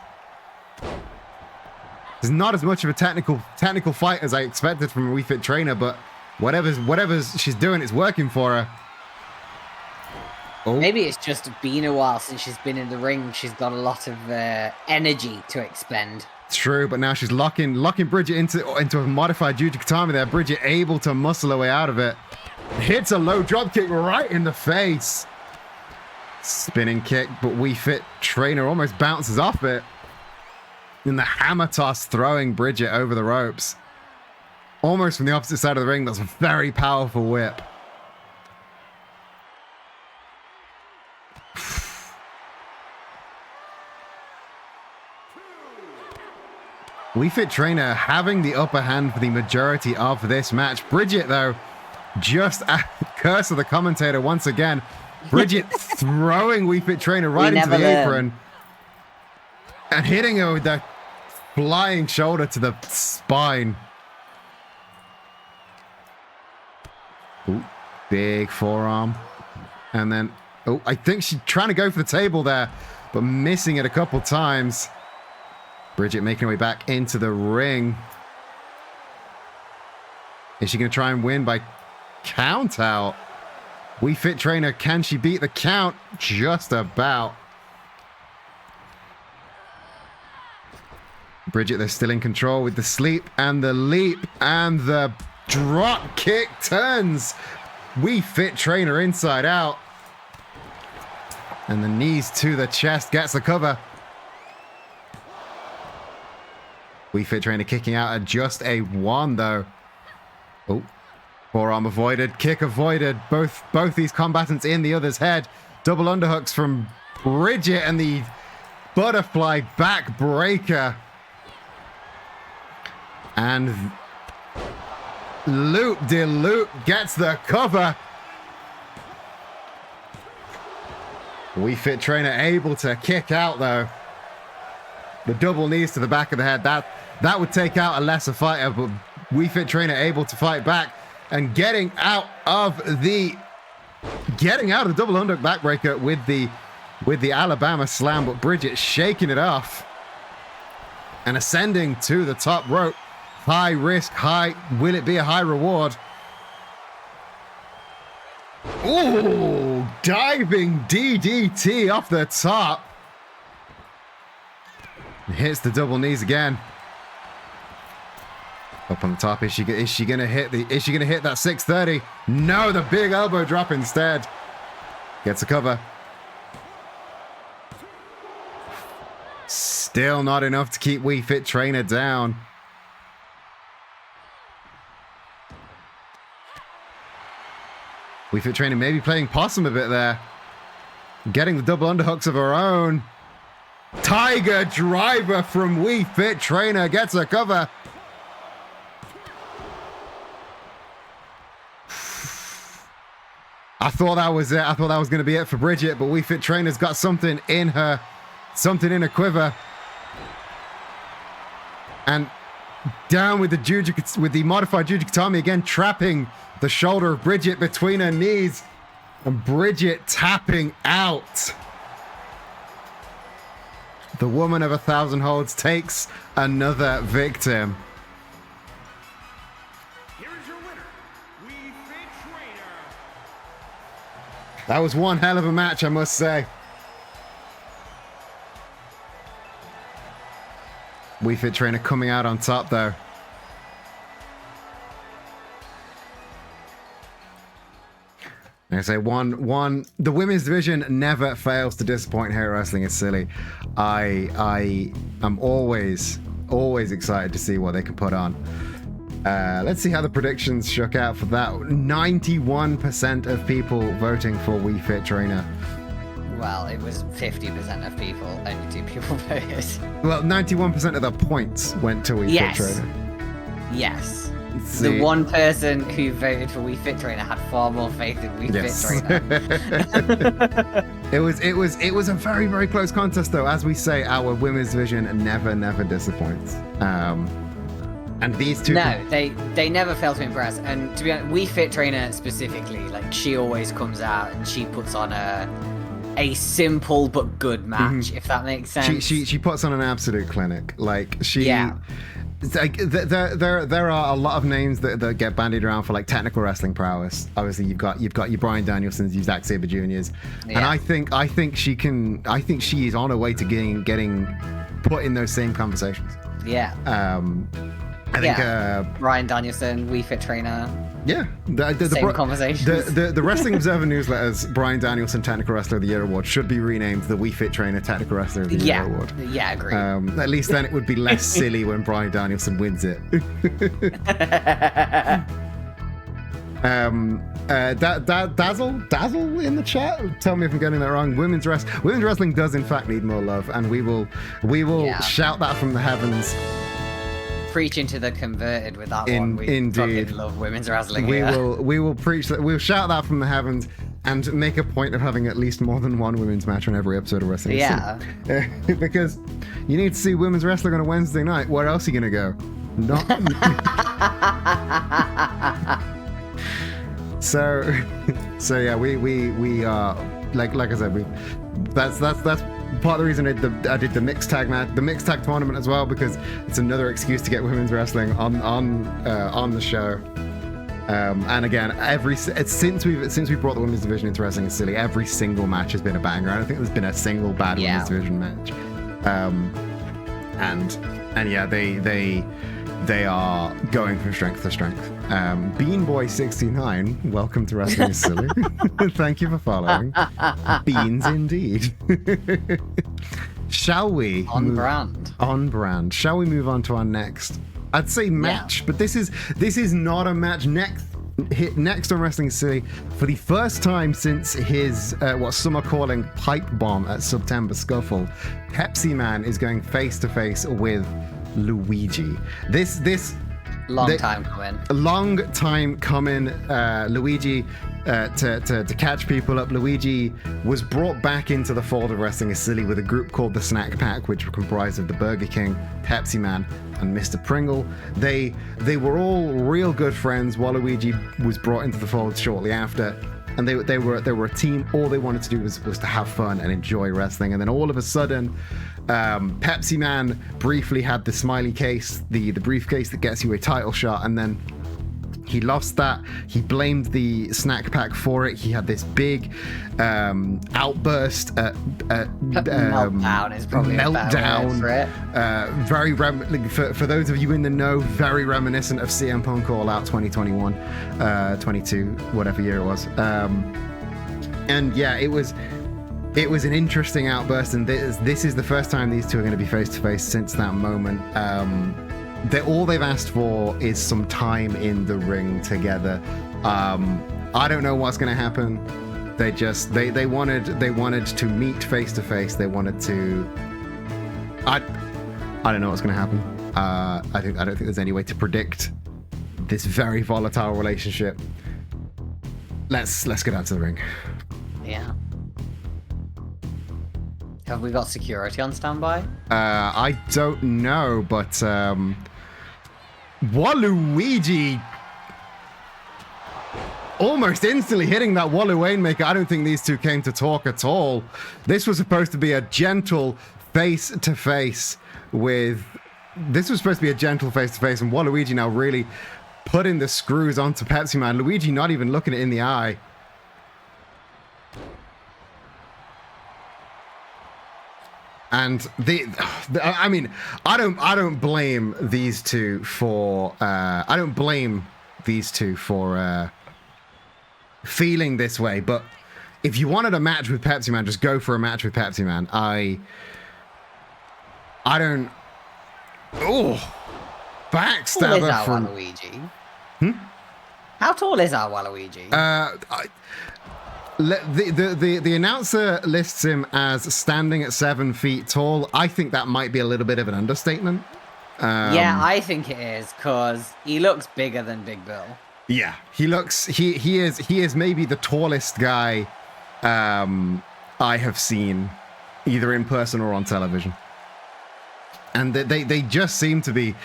It's not as much of a technical fight as I expected from a Wii Fit Trainer, but whatever she's doing, it's working for her. Oh. Maybe it's just been a while since she's been in the ring. She's got a lot of energy to expend. It's true, but now she's locking Bridget into a modified Jujikatami there. Bridget able to muscle her way out of it. Hits a low drop kick right in the face. Spinning kick, but Wii Fit Trainer almost bounces off it. And the hammer toss throwing Bridget over the ropes. Almost from the opposite side of the ring. That's a very powerful whip. Wii Fit Trainer having the upper hand for the majority of this match. Bridget, though, just a curse of the commentator once again. Bridget throwing Wii Fit Trainer right into the apron and hitting her with that flying shoulder to the spine. Ooh, big forearm. And then, I think she's trying to go for the table there, but missing it a couple times. Bridget making her way back into the ring. Is she going to try and win by count out? Wii Fit Trainer, can she beat the count? Just about. Bridget, they're still in control with the sleep and the leap and the drop kick turns Wii Fit Trainer inside out. And the knees to the chest gets the cover. Wii Fit Trainer kicking out at just a 1 though. Oh, forearm avoided, kick avoided. Both these combatants in the other's head. Double underhooks from Bridget and the butterfly back breaker. And loop-de-loop gets the cover. Wii Fit Trainer able to kick out though. The double knees to the back of the head. That would take out a lesser fighter, but Wii Fit Trainer able to fight back and getting out of the double underhook backbreaker with the Alabama slam, but Bridget shaking it off and ascending to the top rope. High risk, will it be a high reward? Ooh, diving DDT off the top. Hits the double knees again. Up on the top, is she gonna hit that 630? No, the big elbow drop instead. Gets a cover. Still not enough to keep Wii Fit Trainer down. Wii Fit Trainer maybe playing possum a bit there. Getting the double underhooks of her own. Tiger driver from Wii Fit Trainer gets a cover. I thought that was it. I thought that was going to be it for Bridget, but Wii Fit Trainer's got something in her quiver. And down with the modified Jujikatami again, trapping the shoulder of Bridget between her knees, and Bridget tapping out. The woman of 1,000 holds takes another victim. Here is your winner, Wii Fit Trainer. That was one hell of a match, I must say. Wii Fit Trainer coming out on top, though. Like I say, the women's division never fails to disappoint here at Wrestling is Silly. I am always excited to see what they can put on. Let's see how the predictions shook out for that. 91% of people voting for Wii Fit Trainer. Well, it was 50% of people. Only 2 people voted. Well, 91% of the points went to Wii Fit Trainer. Yes. The one person who voted for Wii Fit Trainer had far more faith in Wii Fit Trainer. It was a very, very close contest, though. As we say, our women's division never disappoints. And these two... No, they never fail to impress. And to be honest, Wii Fit Trainer specifically, like, she always comes out and she puts on a simple but good match, if that makes sense. She puts on an absolute clinic. Like, she... Yeah. Like, there are a lot of names that get bandied around for, like, technical wrestling prowess. Obviously, you've got your Bryan Danielsons, your Zack Sabre Juniors, and I think she is on her way to getting put in those same conversations. Yeah. I think Bryan Danielson, Wii Fit Trainer. Yeah, same conversations. The Wrestling Observer newsletter's Bryan Danielson Technical Wrestler of the Year award should be renamed the Wii Fit Trainer Technical Wrestler of the Year award. Yeah, agree. At least then it would be less silly when Bryan Danielson wins it. Dazzle in the chat. Tell me if I'm getting that wrong. Women's wrestling does in fact need more love, and we will shout that from the heavens. Preaching to the converted with that one. We indeed. fucking love women's wrestling. We will preach that. We'll shout that from the heavens and make a point of having at least more than one women's match on every episode of Wrestling. Yeah. Because you need to see women's wrestling on a Wednesday night. Where else are you gonna go? Not. So yeah, we are like I said, that's part of the reason I did the mixed tag match, the mixed tag tournament as well, because it's another excuse to get women's wrestling on the show. And again, since we brought the women's division into Wrestling is Silly, every single match has been a banger. I don't think there's been a single bad women's division match. And yeah, they are going from strength to strength. Beanboy69, welcome to Wrestling is Silly. Thank you for following. Beans indeed. Shall we? On brand. Shall we move on to our next, I'd say match, but this is not a match. Next on Wrestling is Silly, for the first time since his what some are calling pipe bomb at September Scuffle, Pepsi Man is going face to face with Luigi. Long time coming. A long time coming. Luigi, to catch people up, Luigi was brought back into the fold of Wrestling is Silly with a group called the Snack Pack, which were comprised of the Burger King, Pepsi Man, and Mr. Pringle. They were all real good friends while Luigi was brought into the fold shortly after. And they were a team. All they wanted to do was to have fun and enjoy wrestling. And then all of a sudden, Pepsi Man briefly had the smiley case, the briefcase that gets you a title shot, and then he lost that. He blamed the Snack Pack for it. He had this big outburst. Meltdown is probably a better word for it. Very for those of you in the know, very reminiscent of CM Punk All Out 2021, 22, whatever year it was. And yeah, it was an interesting outburst, and this is the first time these two are going to be face to face since that moment. All they've asked for is some time in the ring together. I don't know what's going to happen. They wanted to meet face to face. They wanted to. I don't know what's going to happen. I don't think there's any way to predict this very volatile relationship. Let's get out to the ring. Yeah. Have we got security on standby? I don't know, but Waluigi almost instantly hitting that Walu Rainmaker. I don't think these two came to talk at all. This was supposed to be a gentle face-to-face with... This was supposed to be a gentle face-to-face, and Waluigi now really putting the screws onto Pepsi Man. Luigi not even looking it in the eye. And I mean, I don't blame these two for feeling this way. But if you wanted a match with Pepsi Man, just go for a match with Pepsi Man. I don't. Oh, backstabber from Waluigi. How tall is our Waluigi? The announcer lists him as standing at 7 feet tall. I think that might be a little bit of an understatement. Yeah, I think it is, because he looks bigger than Big Bill. Yeah, he is maybe the tallest guy I have seen, either in person or on television. And they just seem to be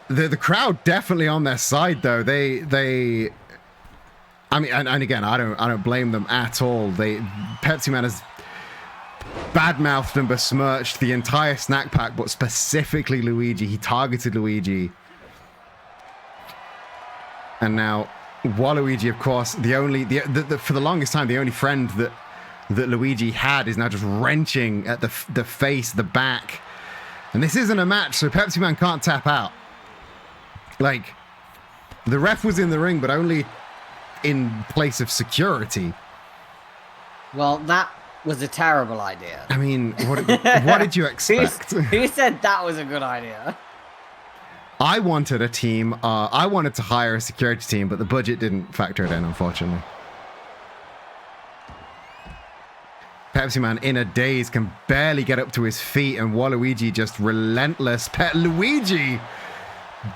the crowd definitely on their side, though. I mean, and again, I don't blame them at all. Pepsi Man has badmouthed and besmirched the entire snack pack, but specifically Luigi. He targeted Luigi. And now, Waluigi, of course, for the longest time, the only friend that Luigi had is now just wrenching at the face, the back. And this isn't a match, so Pepsi Man can't tap out. Like, the ref was in the ring, but only in place of security. Well, that was a terrible idea. I mean, what did you expect? Who said that was a good idea? I wanted a team. I wanted to hire a security team, but the budget didn't factor it in, unfortunately. Pepsi Man, in a daze, can barely get up to his feet, and Waluigi just relentless. Luigi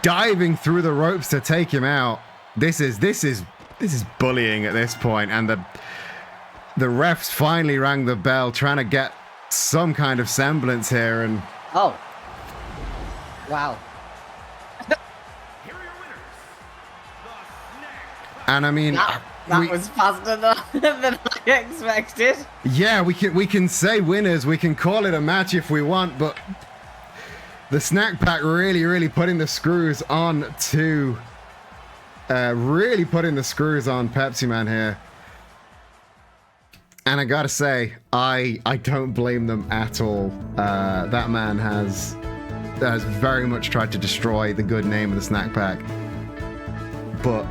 diving through the ropes to take him out. This is bullying at this point, and the refs finally rang the bell, trying to get some kind of semblance here. And oh, wow. And I mean, that was faster than I expected. Yeah, we can say winners. We can call it a match if we want, but the snack pack really putting the screws on to really putting the screws on Pepsi Man here. And I gotta say, I don't blame them at all. That man has very much tried to destroy the good name of the snack pack, but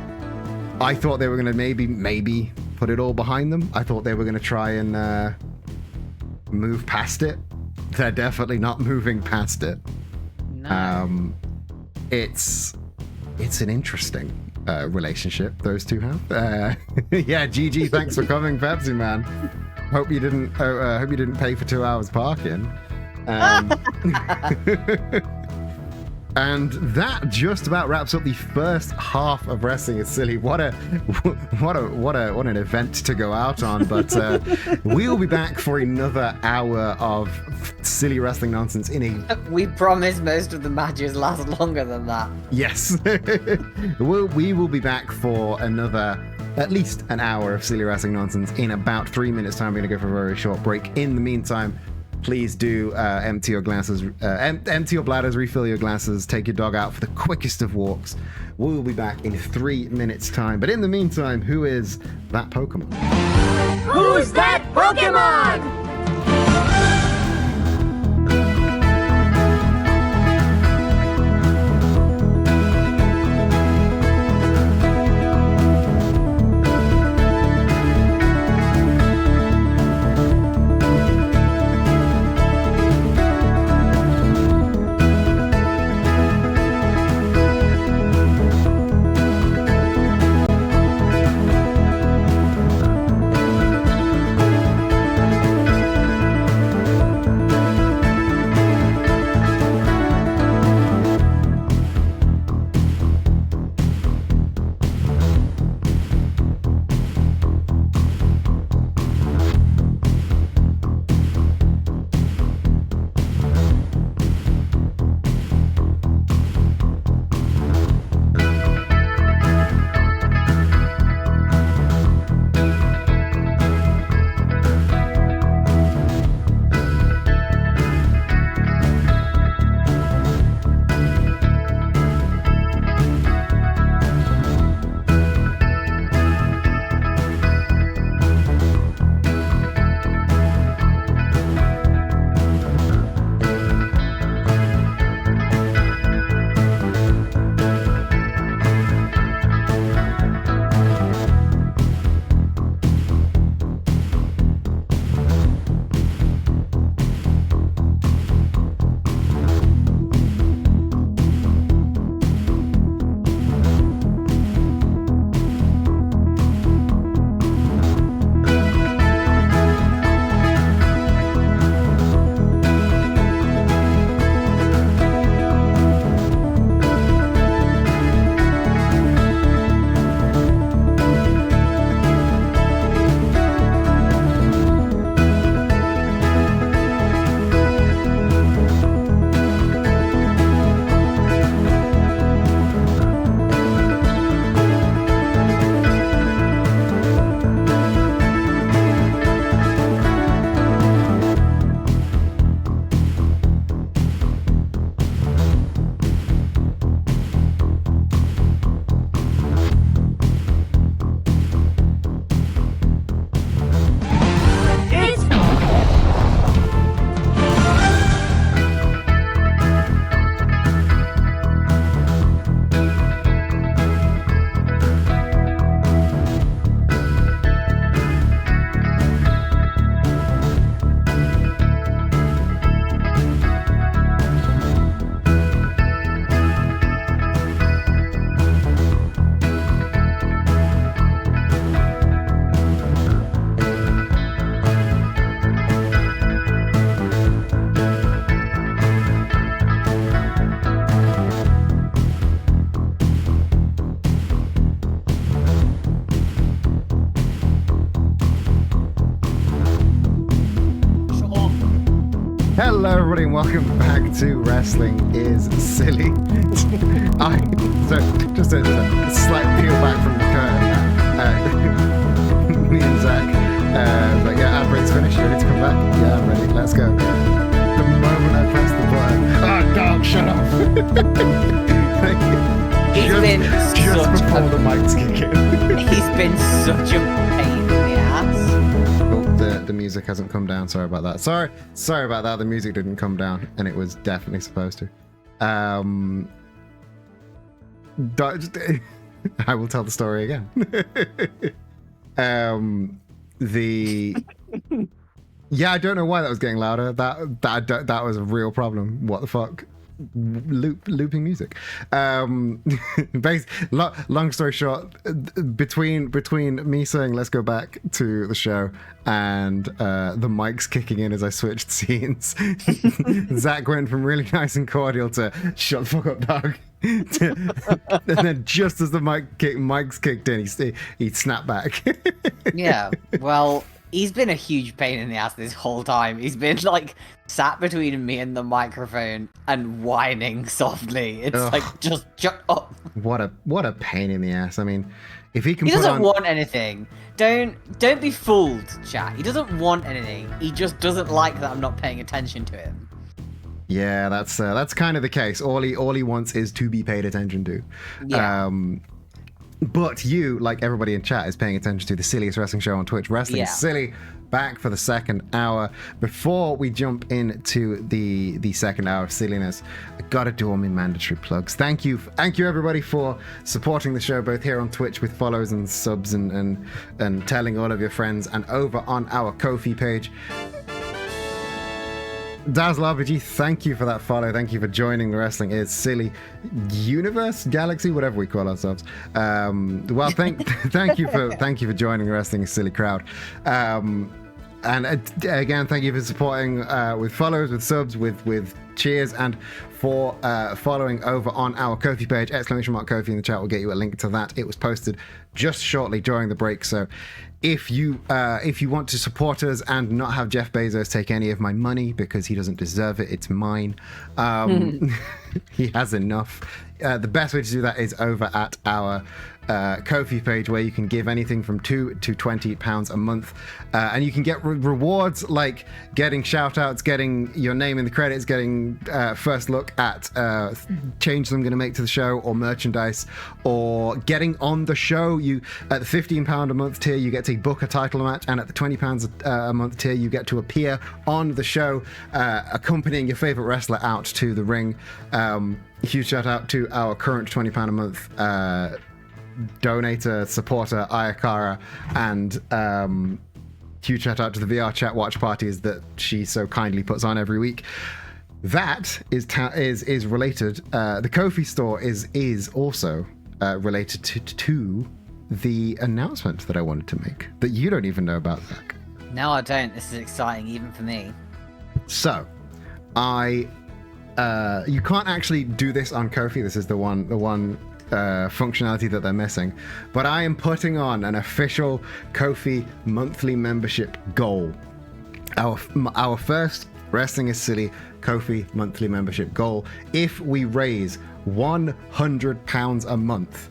I thought they were going to maybe put it all behind them. I thought they were going to try and move past it. They're definitely not moving past it. No. It's an interesting relationship those two have. Yeah, GG, thanks for coming, Pepsi Man. Hope you didn't pay for 2 hours parking. And that just about wraps up the first half of Wrestling is Silly. What an event to go out on. But we'll be back for another hour of silly wrestling nonsense We promise most of the matches last longer than that. Yes. we will be back for at least an hour of silly wrestling nonsense in about 3 minutes time. We're going to go for a very short break. In the meantime, please do empty your bladders, refill your glasses, take your dog out for the quickest of walks. We'll be back in 3 minutes' time. But in the meantime, who is that Pokemon? Who's that Pokemon? Hello, everybody, and welcome back to Wrestling is Silly. Just a slight peel back from the curtain. Me and Zach, but yeah, ad break's finished. Ready to come back? Yeah, I'm ready. Let's go. The moment I press the button. Oh, dog, shut up. Just before the mics kick in. He's been such a pain in the ass. The music hasn't come down. Sorry about that. Sorry about that. The music didn't come down, and it was definitely supposed to. I will tell the story again. Yeah, I don't know why that was getting louder. That was a real problem. What the fuck? Looping music. Long story short, between me saying let's go back to the show and the mics kicking in as I switched scenes, Zach went from really nice and cordial to shut the fuck up, dog. And then just as the mics kicked in, he snapped back. Yeah, well, he's been a huge pain in the ass this whole time. He's been like sat between me and the microphone and whining softly. It's like, just shut up. What a pain in the ass. I mean, if he can He doesn't want anything. Don't be fooled, chat. He doesn't want anything. He just doesn't like that I'm not paying attention to him. Yeah, that's kind of the case. All he wants is to be paid attention to. Yeah. But you, like everybody in chat, is paying attention to the silliest wrestling show on Twitch. Wrestling is Silly, back for the second hour. Before we jump into the second hour of silliness, I gotta do all my mandatory plugs. Thank you everybody for supporting the show, both here on Twitch with follows and subs and telling all of your friends, and over on our Ko-fi page. Dazzle RPG, thank you for that follow. Thank you for joining the Wrestling is Silly universe, galaxy, whatever we call ourselves. Well, thank you for joining the Wrestling is Silly crowd. And again, thank you for supporting with follows, with subs, with cheers, and for following over on our Ko-fi page. !Ko-fi in the chat will get you a link to that. It was posted just shortly during the break, so if you want to support us and not have Jeff Bezos take any of my money because he doesn't deserve it, it's mine. He has enough. The best way to do that is over at our Ko-fi page, where you can give anything from £2 to £20 a month, and you can get rewards like getting shout outs, getting your name in the credits, getting first look at changes I'm going to make to the show or merchandise, or getting on the show. You at the £15 a month tier, you get to book a title match, and at the £20 a month tier, you get to appear on the show, accompanying your favorite wrestler out to the ring. Huge shout out to our current £20 a month donator, supporter, Ayakara, and huge shout out to the VR chat watch parties that she so kindly puts on every week. That is related. The Ko-fi store is also related to the announcement that I wanted to make that you don't even know about, Zach. No, I don't. This is exciting even for me. So, you can't actually do this on Ko-fi. This is the one functionality that they're missing. But I am putting on an official Ko-fi monthly membership goal. Our first Wrestling is Silly Ko-fi monthly membership goal. If we raise £100 a month,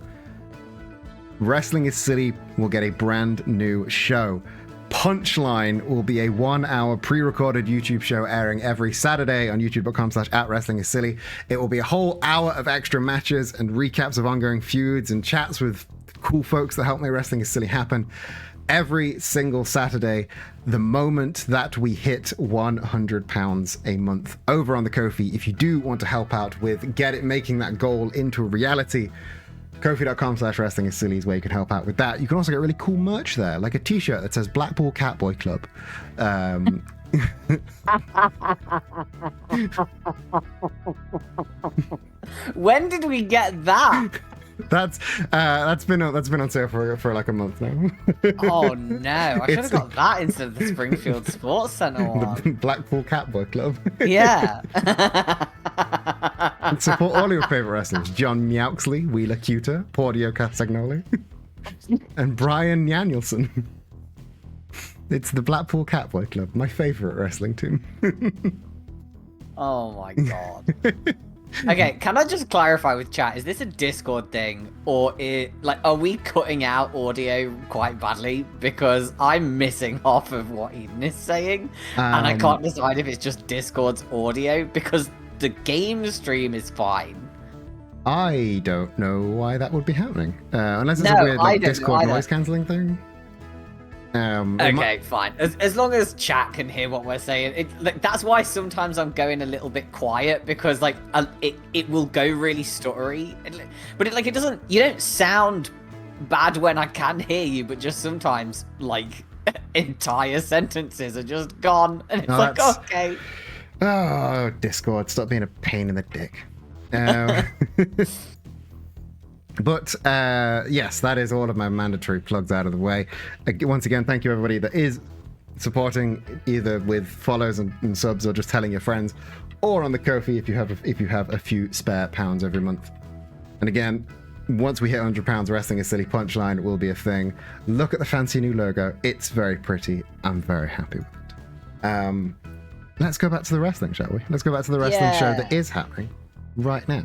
Wrestling is Silly will get a brand new show. Punchline will be a 1 hour pre-recorded YouTube show airing every Saturday on youtube.com/@wrestlingissilly. It will be a whole hour of extra matches and recaps of ongoing feuds and chats with cool folks that help make Wrestling is Silly happen every single Saturday, the moment that we hit £100 a month over on the Ko-fi. If you do want to help out with making that goal into a reality, Ko-fi.com/wrestlingissilly is where you can help out with that. You can also get really cool merch there, like a t-shirt that says Blackpool Catboy Club. When did we get that? That's been on sale for like a month now. Oh no! I should have got that instead of the Springfield Sports Centre one. The Blackpool Catboy Club. Yeah. And support all your favourite wrestlers: John Meowxley, Wheeler Cuter, Pordio Castagnoli, and Brian Danielson. It's the Blackpool Catboy Club, my favourite wrestling team. Oh my god. Okay, can I just clarify with chat? Is this a Discord thing, or are we cutting out audio quite badly? Because I'm missing half of what Eden is saying, and I can't decide if it's just Discord's audio because the game stream is fine. I don't know why that would be happening, unless it's a weird Discord noise cancelling thing. Okay, fine. As long as chat can hear what we're saying, that's why sometimes I'm going a little bit quiet because it will go really stuttery, but it doesn't. You don't sound bad when I can hear you, but just sometimes entire sentences are just gone, and it's okay. Oh, Discord, stop being a pain in the dick. But yes, that is all of my mandatory plugs out of the way. Once again, thank you everybody that is supporting either with follows and subs or just telling your friends, or on the Ko-fi if you have a few spare pounds every month. And again, once we hit £100, Wrestling a Silly Punchline will be a thing. Look at the fancy new logo. It's very pretty. I'm very happy with it. Let's go back to the wrestling, shall we? Let's go back to the wrestling show that is happening right now.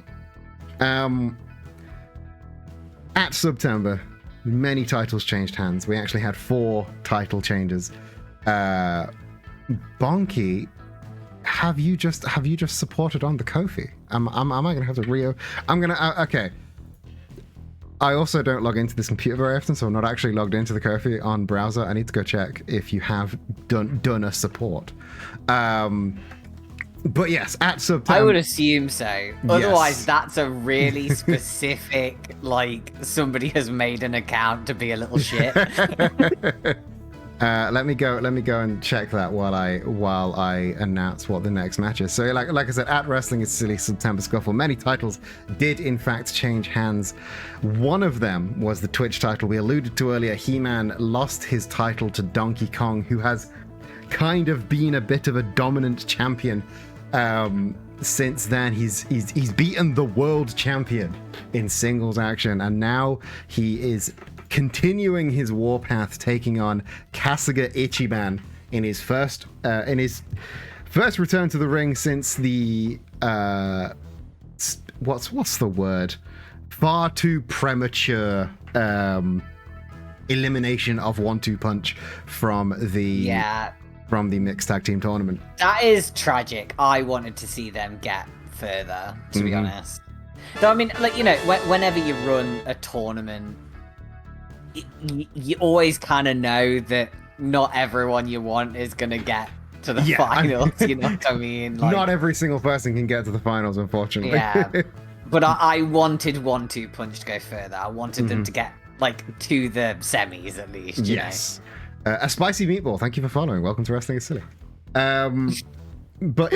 At September, many titles changed hands. We actually had 4 title changes. Bonky, have you just supported on the Ko-fi? Am I gonna have to okay. I also don't log into this computer very often, so I'm not actually logged into the Ko-fi on browser. I need to go check if you have done a support. But yes, at September... I would assume so. Otherwise, that's a really specific, somebody has made an account to be a little shit. Let me go and check that while I announce what the next match is. So like I said, at Wrestling is Silly September Scuffle, many titles did in fact change hands. One of them was the Twitch title we alluded to earlier. He-Man lost his title to Donkey Kong, who has kind of been a bit of a dominant champion. Since then, he's beaten the world champion in singles action, and now he is continuing his warpath, taking on Kasuga Ichiban in his first return to the ring since the what's the word? Far too premature elimination of 1-2 Punch from the mixed tag team tournament. That is tragic. I wanted to see them get further, to be honest. So I mean, whenever you run a tournament, you always kind of know that not everyone you want is going to get to the finals, you know what I mean? Not every single person can get to the finals, unfortunately. Yeah, but I wanted 1-2 Punch to go further. I wanted them to get, to the semis at least, you know? A spicy meatball, thank you for following. Welcome to Wrestling is Silly. But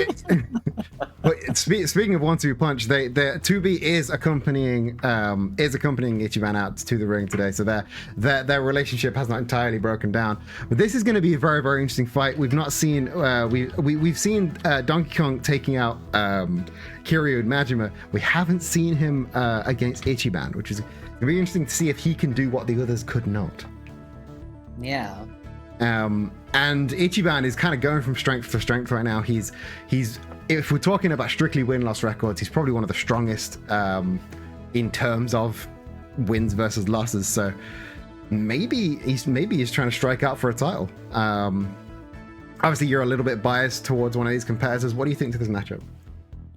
speaking of 1-2 Punch, they 2B is accompanying Ichiban out to the ring today, so their relationship has not entirely broken down. But this is going to be a very, very interesting fight. We've not seen we've seen Donkey Kong taking out Kiryu Majima. We haven't seen him against Ichiban, which is going to be interesting to see if he can do what the others could not. Yeah. And Ichiban is kind of going from strength to strength right now. He's if we're talking about strictly win-loss records, he's probably one of the strongest in terms of wins versus losses. So maybe he's trying to strike out for a title. Obviously, you're a little bit biased towards one of these competitors. What do you think to this matchup?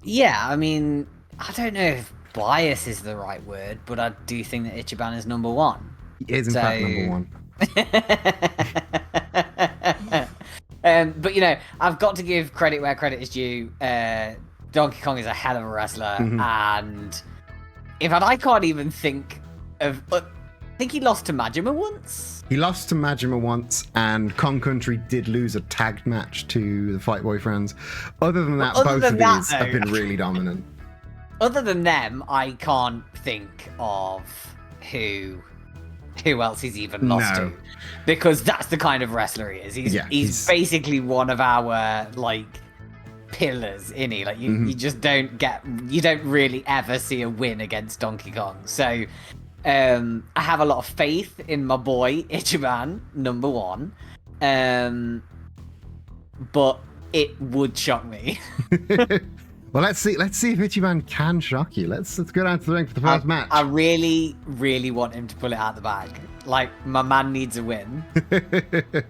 Yeah, I mean, I don't know if bias is the right word, but I do think that Ichiban is number one. He is in fact number one. But I've got to give credit where credit is due. Donkey Kong is a hell of a wrestler, and in fact, I can't even think of. I think he lost to Majima once. He lost to Majima once, and Kong Country did lose a tagged match to the Fight Boy Friends. Other than that, both of these have been really dominant. Other than them, I can't think of who else he's even lost to, because that's the kind of wrestler he is. He's basically one of our pillars, isn't he? You just don't really ever see a win against Donkey Kong. So I have a lot of faith in my boy Ichiban, number one. But it would shock me. Well, let's see if Ichiban can shock you. Let's go down to the ring for the first match. I really, really want him to pull it out of the bag. Like, my man needs a win. The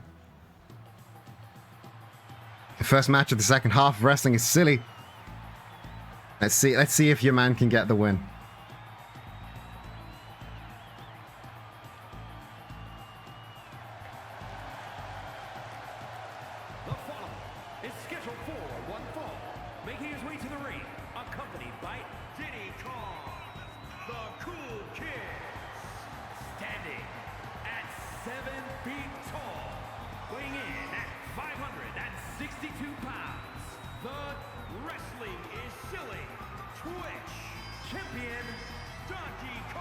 first match of the second half of wrestling is Silly. Let's see if your man can get the win. The following is scheduled for one fall, making his way to the ring, accompanied by Diddy Kong, the Cool Kids, standing at 7 feet tall, weighing in at 562 pounds. The Wrestling is Silly Twitch champion, Donkey Kong.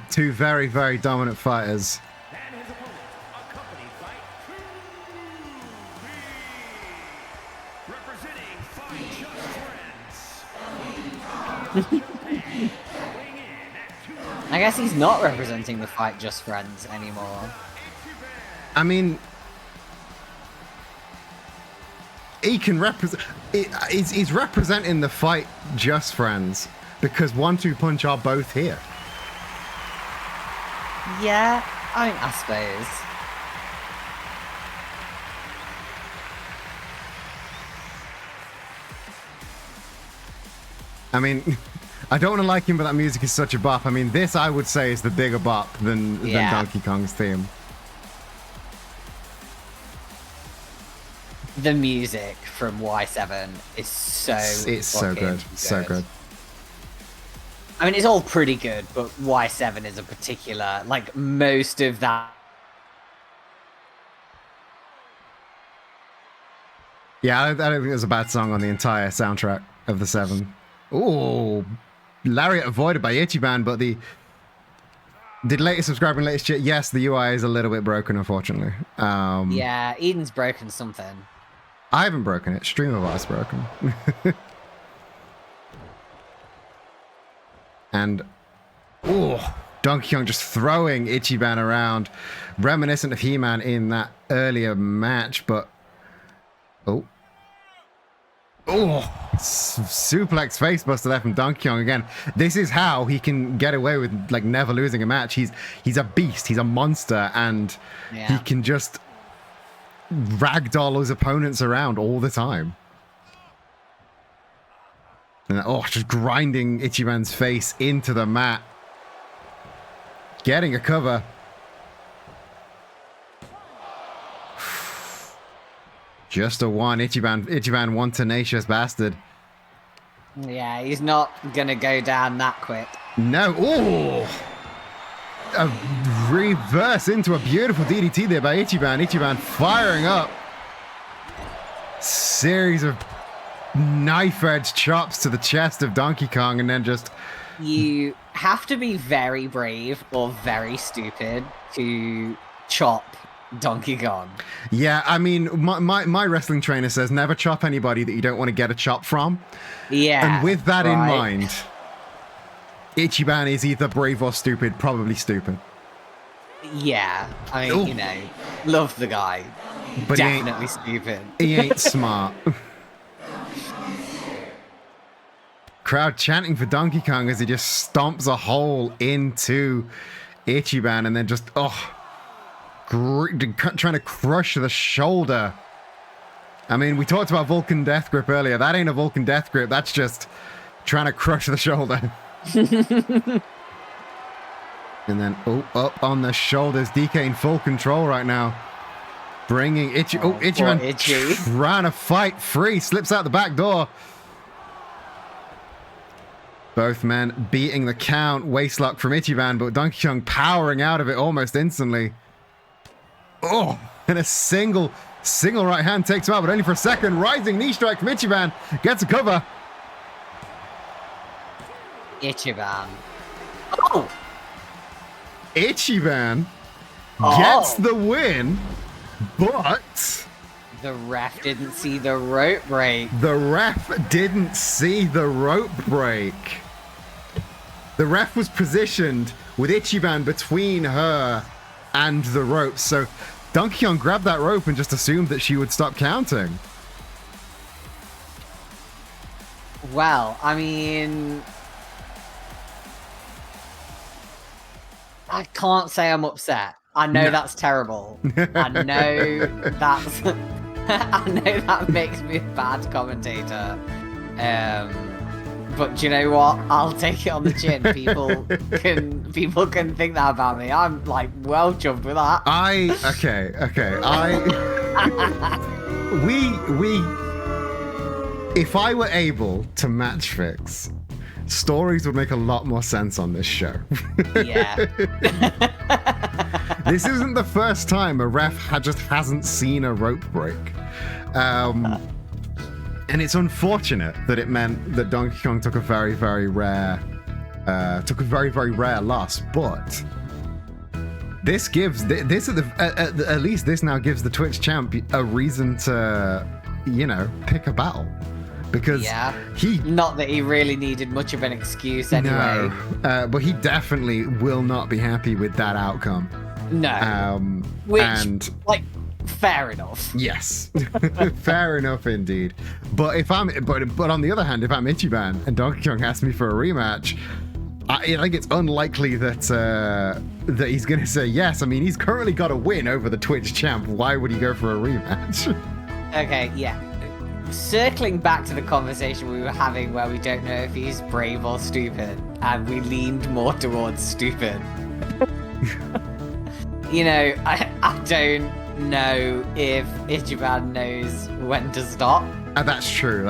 Two very, very dominant fighters. And his opponent, accompanied by 2B, representing Fight Just Friends. Weighing in at 200. I guess he's not representing the Fight Just Friends anymore. I mean, he can represent. He's representing the Fight Just Friends because 1-2 Punch are both here. Yeah, I suppose. I mean, I don't want to like him, but that music is such a bop. I mean, this I would say is the bigger bop than Donkey Kong's theme. The music from Y7 is so It's so good. So good. I mean, it's all pretty good, but Y7 is a particular, like, most of that. Yeah, I don't think there's a bad song on the entire soundtrack of the 7. Ooh, Lariat avoided by Ichiban, but the latest subscriber and latest shit, yes, the UI is a little bit broken, unfortunately. Yeah, Eden's broken something. I haven't broken it. Stream of Ice broken. And, oh, Donkey Kong just throwing Ichiban around, reminiscent of He-Man in that earlier match, but, oh, suplex facebuster there from Donkey Kong again. This is how he can get away with, like, never losing a match. He's a beast, he's a monster, and he can just ragdoll his opponents around all the time. And just grinding Ichiban's face into the mat. Getting a cover. Just a one. Ichiban, one tenacious bastard. Yeah, he's not gonna go down that quick. No. Oh! A reverse into a beautiful DDT there by Ichiban. Ichiban firing up. Series of knife-edge chops to the chest of Donkey Kong, and then just... You have to be very brave or very stupid to chop Donkey Kong. Yeah, I mean, my wrestling trainer says never chop anybody that you don't want to get a chop from. Yeah. And with that in mind, Ichiban is either brave or stupid, probably stupid. Yeah, I mean, you know, love the guy. But definitely stupid. He ain't smart. Crowd chanting for Donkey Kong as he just stomps a hole into Ichiban and then just, trying to crush the shoulder. I mean, we talked about Vulcan Death Grip earlier. That ain't a Vulcan Death Grip. That's just trying to crush the shoulder. And then, up on the shoulders. DK in full control right now. Bringing Ichiban trying to fight free. Slips out the back door. Both men beating the count. Waistlock from Ichiban, but Donkey Kong powering out of it almost instantly. Oh, and a single right hand takes him out, but only for a second. Rising knee strike from Ichiban. Gets a cover. Ichiban. Oh! Ichiban gets the win, but the ref didn't see the rope break. The ref didn't see the rope break. The ref was positioned with Ichiban between her and the rope, so Donkey Kong grabbed that rope and just assumed that she would stop counting. Well, I mean, I can't say I'm upset. I know that's terrible. I know that's I know that makes me a bad commentator. But do you know what? I'll take it on the chin. People can think that about me. I'm like well chuffed with that. If I were able to match fix, stories would make a lot more sense on this show. Yeah. This isn't the first time a ref just hasn't seen a rope break. And it's unfortunate that it meant that Donkey Kong took a very, very rare loss, but this gives at least this now gives the Twitch champ a reason to, pick a battle. Because not that he really needed much of an excuse anyway. No, but he definitely will not be happy with that outcome. No. Fair enough. Yes. Fair enough indeed. But but on the other hand, if I'm Ichiban and Donkey Kong asks me for a rematch, I think it's unlikely that he's going to say yes. I mean, he's currently got a win over the Twitch champ. Why would he go for a rematch? Okay, yeah. Circling back to the conversation we were having where we don't know if he's brave or stupid, and we leaned more towards stupid. I don't know if Ichiban knows when to stop. That's true.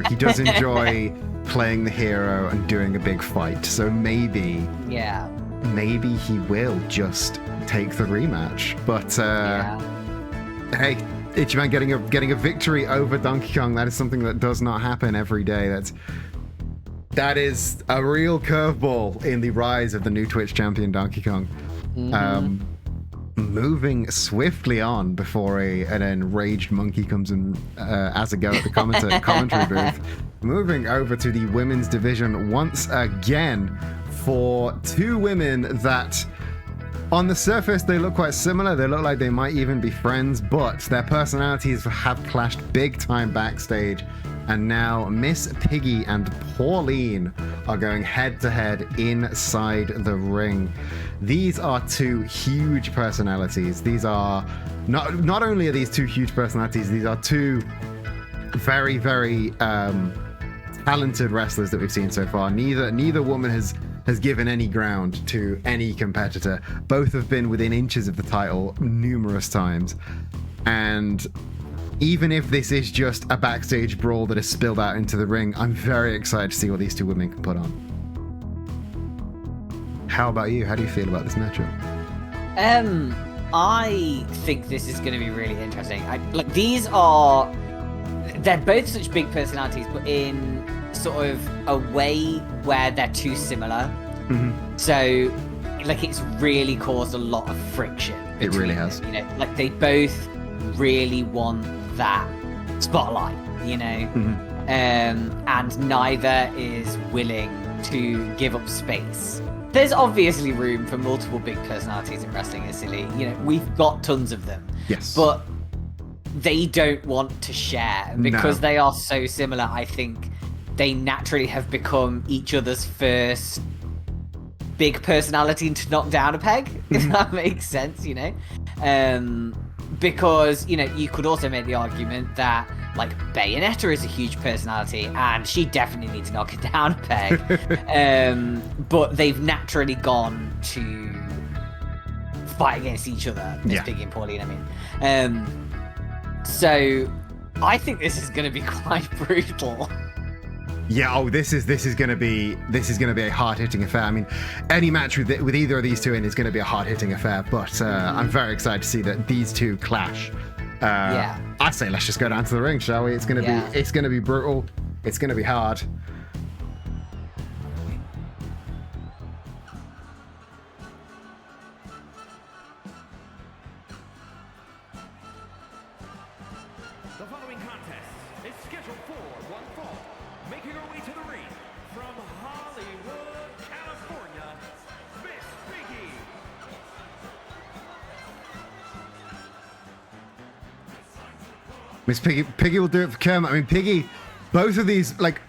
He does enjoy playing the hero and doing a big fight, so maybe he will just take the rematch. But hey, Ichiban getting a victory over Donkey Kong, that is something that does not happen every day. That is a real curveball in the rise of the new Twitch champion Donkey Kong. Mm-hmm. Moving swiftly on before an enraged monkey comes and has a go at the commentary booth. Moving over to the women's division once again for two women that on the surface they look quite similar. They look like they might even be friends, but their personalities have clashed big time backstage. And now Miss Piggy and Pauline are going head to head inside the ring. These are two huge personalities. These are not only are these two huge personalities, these are two very, very talented wrestlers that we've seen so far. Neither woman has given any ground to any competitor. Both have been within inches of the title numerous times. And even if this is just a backstage brawl that has spilled out into the ring, I'm very excited to see what these two women can put on. How about you? How do you feel about this matchup? I think this is going to be really interesting. They're both such big personalities, but in sort of a way where they're too similar. Mm-hmm. So, it's really caused a lot of friction. It really has. They both really want that spotlight, mm-hmm. And neither is willing to give up space. There's obviously room for multiple big personalities in wrestling, is silly. We've got tons of them. Yes. But they don't want to share because they are so similar. I think they naturally have become each other's first big personality to knock down a peg, if that makes sense, because, you could also make the argument that, Bayonetta is a huge personality, and she definitely needs to knock it down a peg. But they've naturally gone to fight against each other, Miss Piggy and Pauline, I mean. So, I think this is going to be quite brutal. Yeah, this is going to be a hard-hitting affair. I mean, any match with either of these two in is going to be a hard-hitting affair, but I'm very excited to see that these two clash. I say let's just go down to the ring, shall we? It's going to be brutal. It's going to be hard. The following contest is scheduled for one fall. Making her way to the ring from Hollywood, California, Miss Piggy. Miss Piggy will do it for Kermit. I mean, Piggy, both of these, like,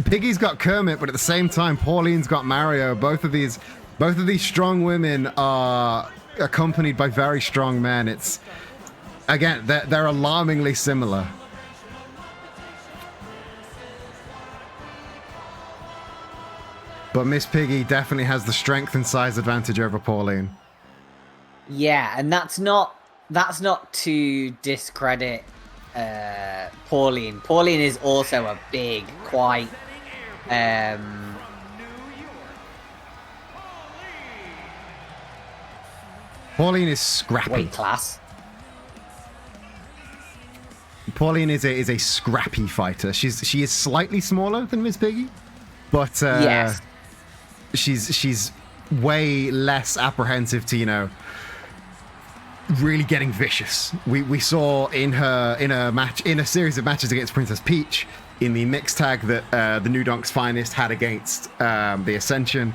Piggy's got Kermit, but at the same time, Pauline's got Mario. Both of these strong women are accompanied by very strong men. It's, again, they're alarmingly similar. But Miss Piggy definitely has the strength and size advantage over Pauline. Yeah, and that's not to discredit Pauline. Pauline is also a big, quite Pauline is scrappy. weight class. Pauline is a scrappy fighter. She is slightly smaller than Miss Piggy, but Yes. she's way less apprehensive to, you know, really getting vicious. We saw in a series of matches against Princess Peach in the mixed tag that the New Donk's Finest had against the Ascension.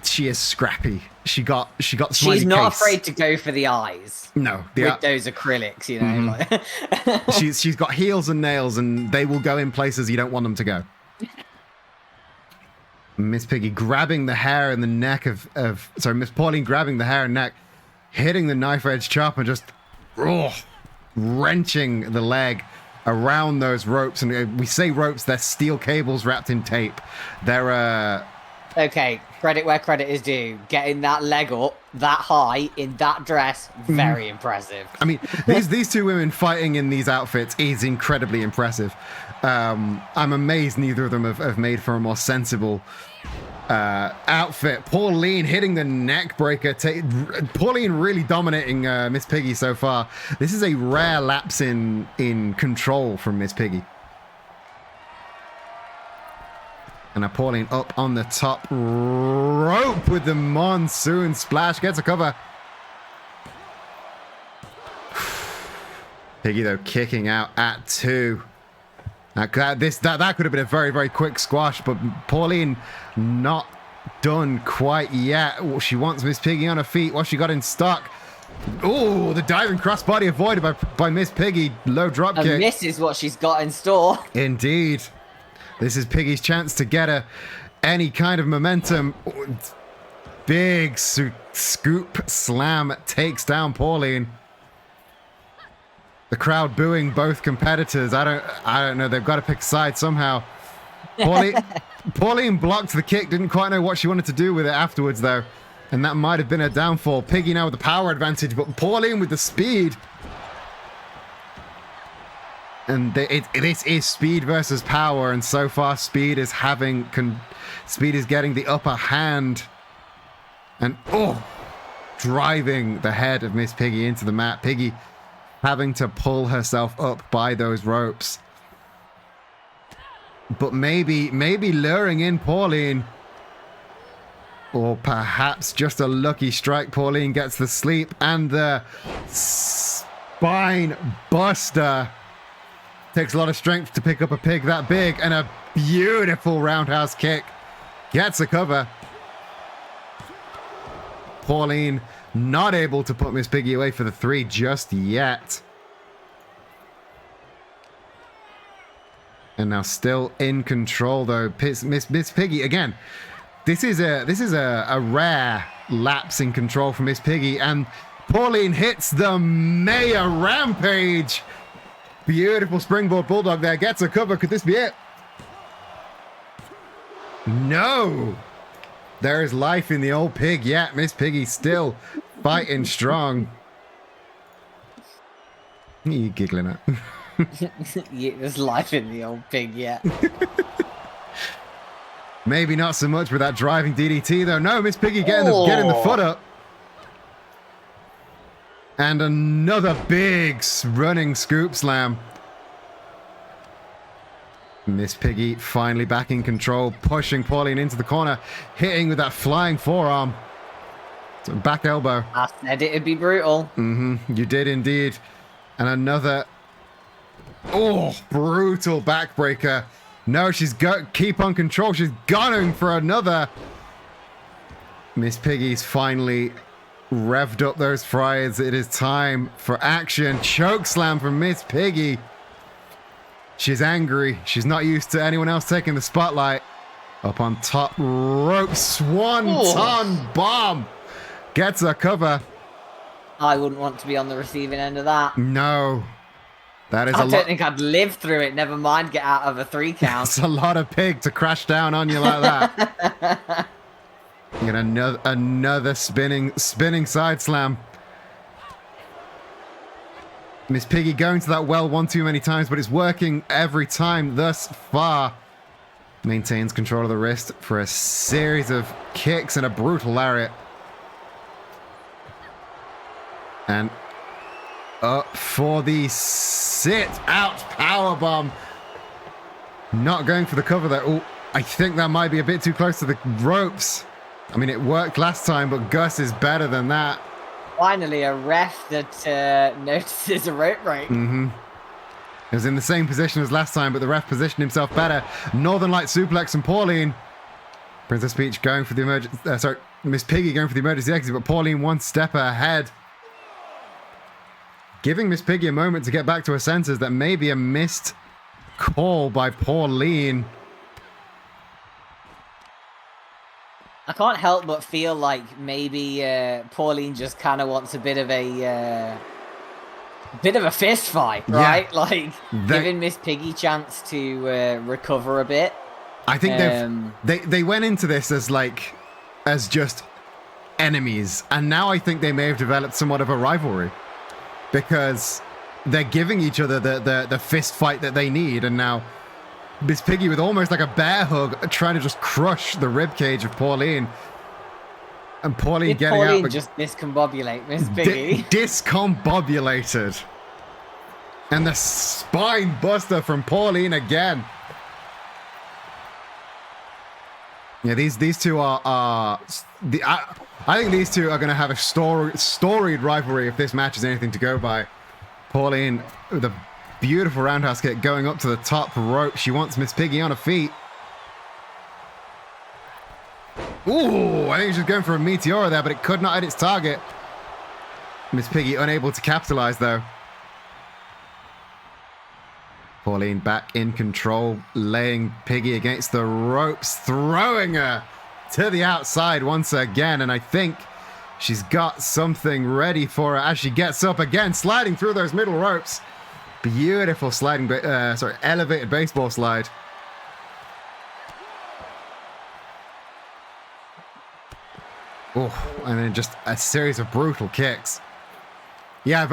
She is scrappy. She got the smiley She's not face. afraid to go for the eyes. No, With those acrylics, you know. Like she's got heels and nails, and they will go in places you don't want them to go. Miss Piggy grabbing the hair and the neck Miss Pauline grabbing the hair and neck, hitting the knife edge chop and just wrenching the leg around those ropes. And we say ropes, they're steel cables wrapped in tape. They're okay, credit where credit is due. Getting that leg up that high in that dress, very impressive. I mean, these two women fighting in these outfits is incredibly impressive. I'm amazed neither of them have made for a more sensible outfit. Pauline hitting the neck breaker. Pauline really dominating Miss Piggy so far. This is a rare lapse in control from Miss Piggy. And now Pauline up on the top rope with the monsoon splash. Gets a cover. Piggy, though, kicking out at 2. That could have been a very, very quick squash, but Pauline not done quite yet. She wants Miss Piggy on her feet. What she got in stock? Oh, the diving crossbody avoided by Miss Piggy. Low drop kick. And this is what she's got in store. Indeed. This is Piggy's chance to get any kind of momentum. Big scoop slam takes down Pauline. The crowd booing both competitors. I don't know. They've got to pick sides somehow. Pauline blocked the kick. Didn't quite know what she wanted to do with it afterwards, though. And that might have been a downfall. Piggy now with the power advantage, but Pauline with the speed. And this is speed versus power, and so far speed is getting the upper hand, and driving the head of Miss Piggy into the mat. Piggy having to pull herself up by those ropes, but maybe luring in Pauline, or perhaps just a lucky strike. Pauline gets the sleep and the spine buster. Takes a lot of strength to pick up a pig that big, and a beautiful roundhouse kick. Gets a cover. Pauline not able to put Miss Piggy away for the 3 just yet. And now still in control, though. Miss Piggy, again, this is a rare lapse in control from Miss Piggy, and Pauline hits the Mayor Rampage. Beautiful springboard bulldog there. Gets a cover. Could this be it? No. There is life in the old pig yet. Miss Piggy still fighting strong. What are you giggling at? Yeah, there's life in the old pig yet. Maybe not so much with that driving DDT, though. No, Miss Piggy getting the foot up. And another big running scoop slam. Miss Piggy finally back in control, pushing Pauline into the corner, hitting with that flying forearm. Back elbow. I said it'd be brutal. You did indeed. And another Oh, brutal backbreaker. No, she's got keep on control. She's gunning for another. Miss Piggy's finally revved up those fryers. It is time for action. Choke slam from Miss Piggy. She's angry. She's not used to anyone else taking the spotlight. Up on top rope. Swanton bomb. Gets a cover. I wouldn't want to be on the receiving end of that. No. That is I don't think I'd live through it. Never mind get out of a 3 count. It's a lot of pig to crash down on you like that. You get another spinning side slam. Miss Piggy going to that well one too many times, but it's working every time thus far. Maintains control of the wrist for a series of kicks and a brutal lariat. And up for the sit-out powerbomb. Not going for the cover there. Oh, I think that might be a bit too close to the ropes. I mean, it worked last time, but Gus is better than that. Finally, a ref that notices a rope break. Mm-hmm. It was in the same position as last time, but the ref positioned himself better. Northern Light suplex from Pauline. Princess Peach going for the emergency... Miss Piggy going for the emergency exit, but Pauline one step ahead. Giving Miss Piggy a moment to get back to her senses. That may be a missed call by Pauline. I can't help but feel like maybe Pauline just kind of wants a bit of a fist fight, right? Yeah. Like giving Miss Piggy chance to recover a bit. I think they went into this as just enemies, and now I think they may have developed somewhat of a rivalry because they're giving each other the fist fight that they need, and now Miss Piggy with almost like a bear hug trying to just crush the ribcage of Pauline. And Pauline getting out. Pauline just discombobulate Miss Piggy. Discombobulated. And the spine buster from Pauline again. Yeah, these two are I think these two are going to have a storied rivalry if this match is anything to go by. Pauline with a beautiful roundhouse kick going up to the top rope. She wants Miss Piggy on her feet. Ooh, I think she's going for a Meteora there, but it could not hit its target. Miss Piggy unable to capitalize, though. Pauline back in control, laying Piggy against the ropes, throwing her to the outside once again, and I think she's got something ready for her as she gets up again, sliding through those middle ropes. Beautiful sliding, elevated baseball slide. Oh, and then just a series of brutal kicks. Yeah,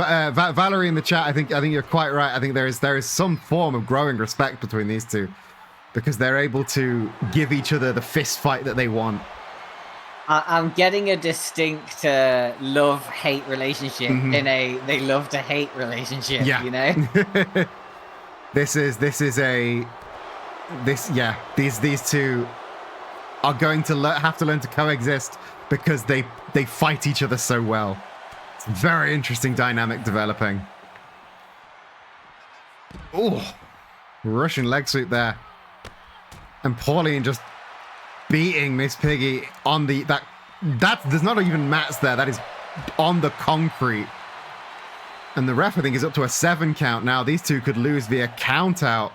Valerie in the chat, I think you're quite right. I think there is some form of growing respect between these two because they're able to give each other the fist fight that they want. I'm getting a distinct love-hate relationship in a they love to hate relationship. Yeah. You know. These two are going to have to learn to coexist because they fight each other so well. It's a very interesting dynamic developing. Oh, Russian leg sweep there, and Pauline just beating Miss Piggy on that there's not even mats there. That is on the concrete, and the ref I think is up to a 7 count now. These two could lose via count out.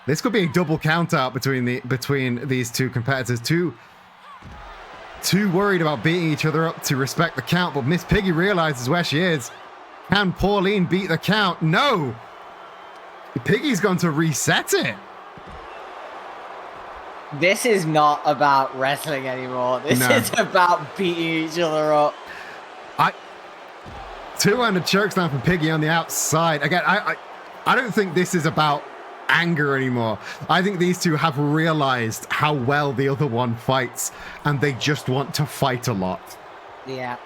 This could be a double count out between these two competitors. Too worried about beating each other up to respect the count, but Miss Piggy realizes where she is. Can Pauline beat the count? No. Piggy's going to reset it. This is not about wrestling anymore. This is about beating each other up. Two-handed chokeslam from Piggy on the outside. Again, I don't think this is about anger anymore. I think these two have realized how well the other one fights, and they just want to fight a lot. Yeah.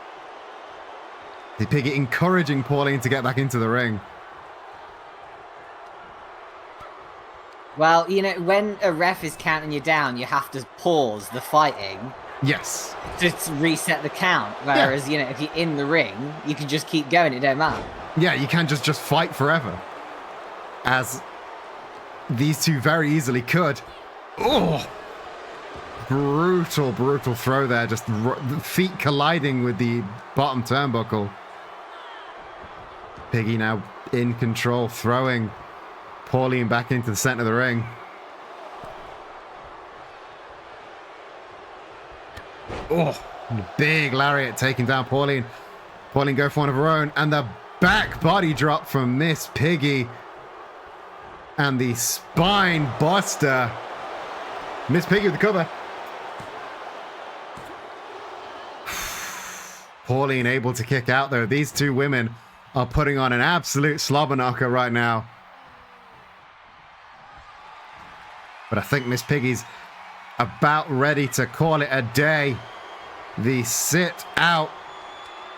The Piggy encouraging Pauline to get back into the ring. Well, you know, when a ref is counting you down, you have to pause the fighting. Yes. To reset the count. Whereas, you know, if you're in the ring, you can just keep going. It don't matter. Yeah, you can just fight forever. as these two very easily could. Oh, brutal throw there. Just feet colliding with the bottom turnbuckle. Piggy now in control, throwing Pauline back into the center of the ring. Oh, big lariat taking down Pauline. Pauline go for one of her own, and the back body drop from Miss Piggy. And the spine buster. Miss Piggy with the cover. Pauline able to kick out though. These two women are putting on an absolute slobber knocker right now. But I think Miss Piggy's about ready to call it a day. The sit out.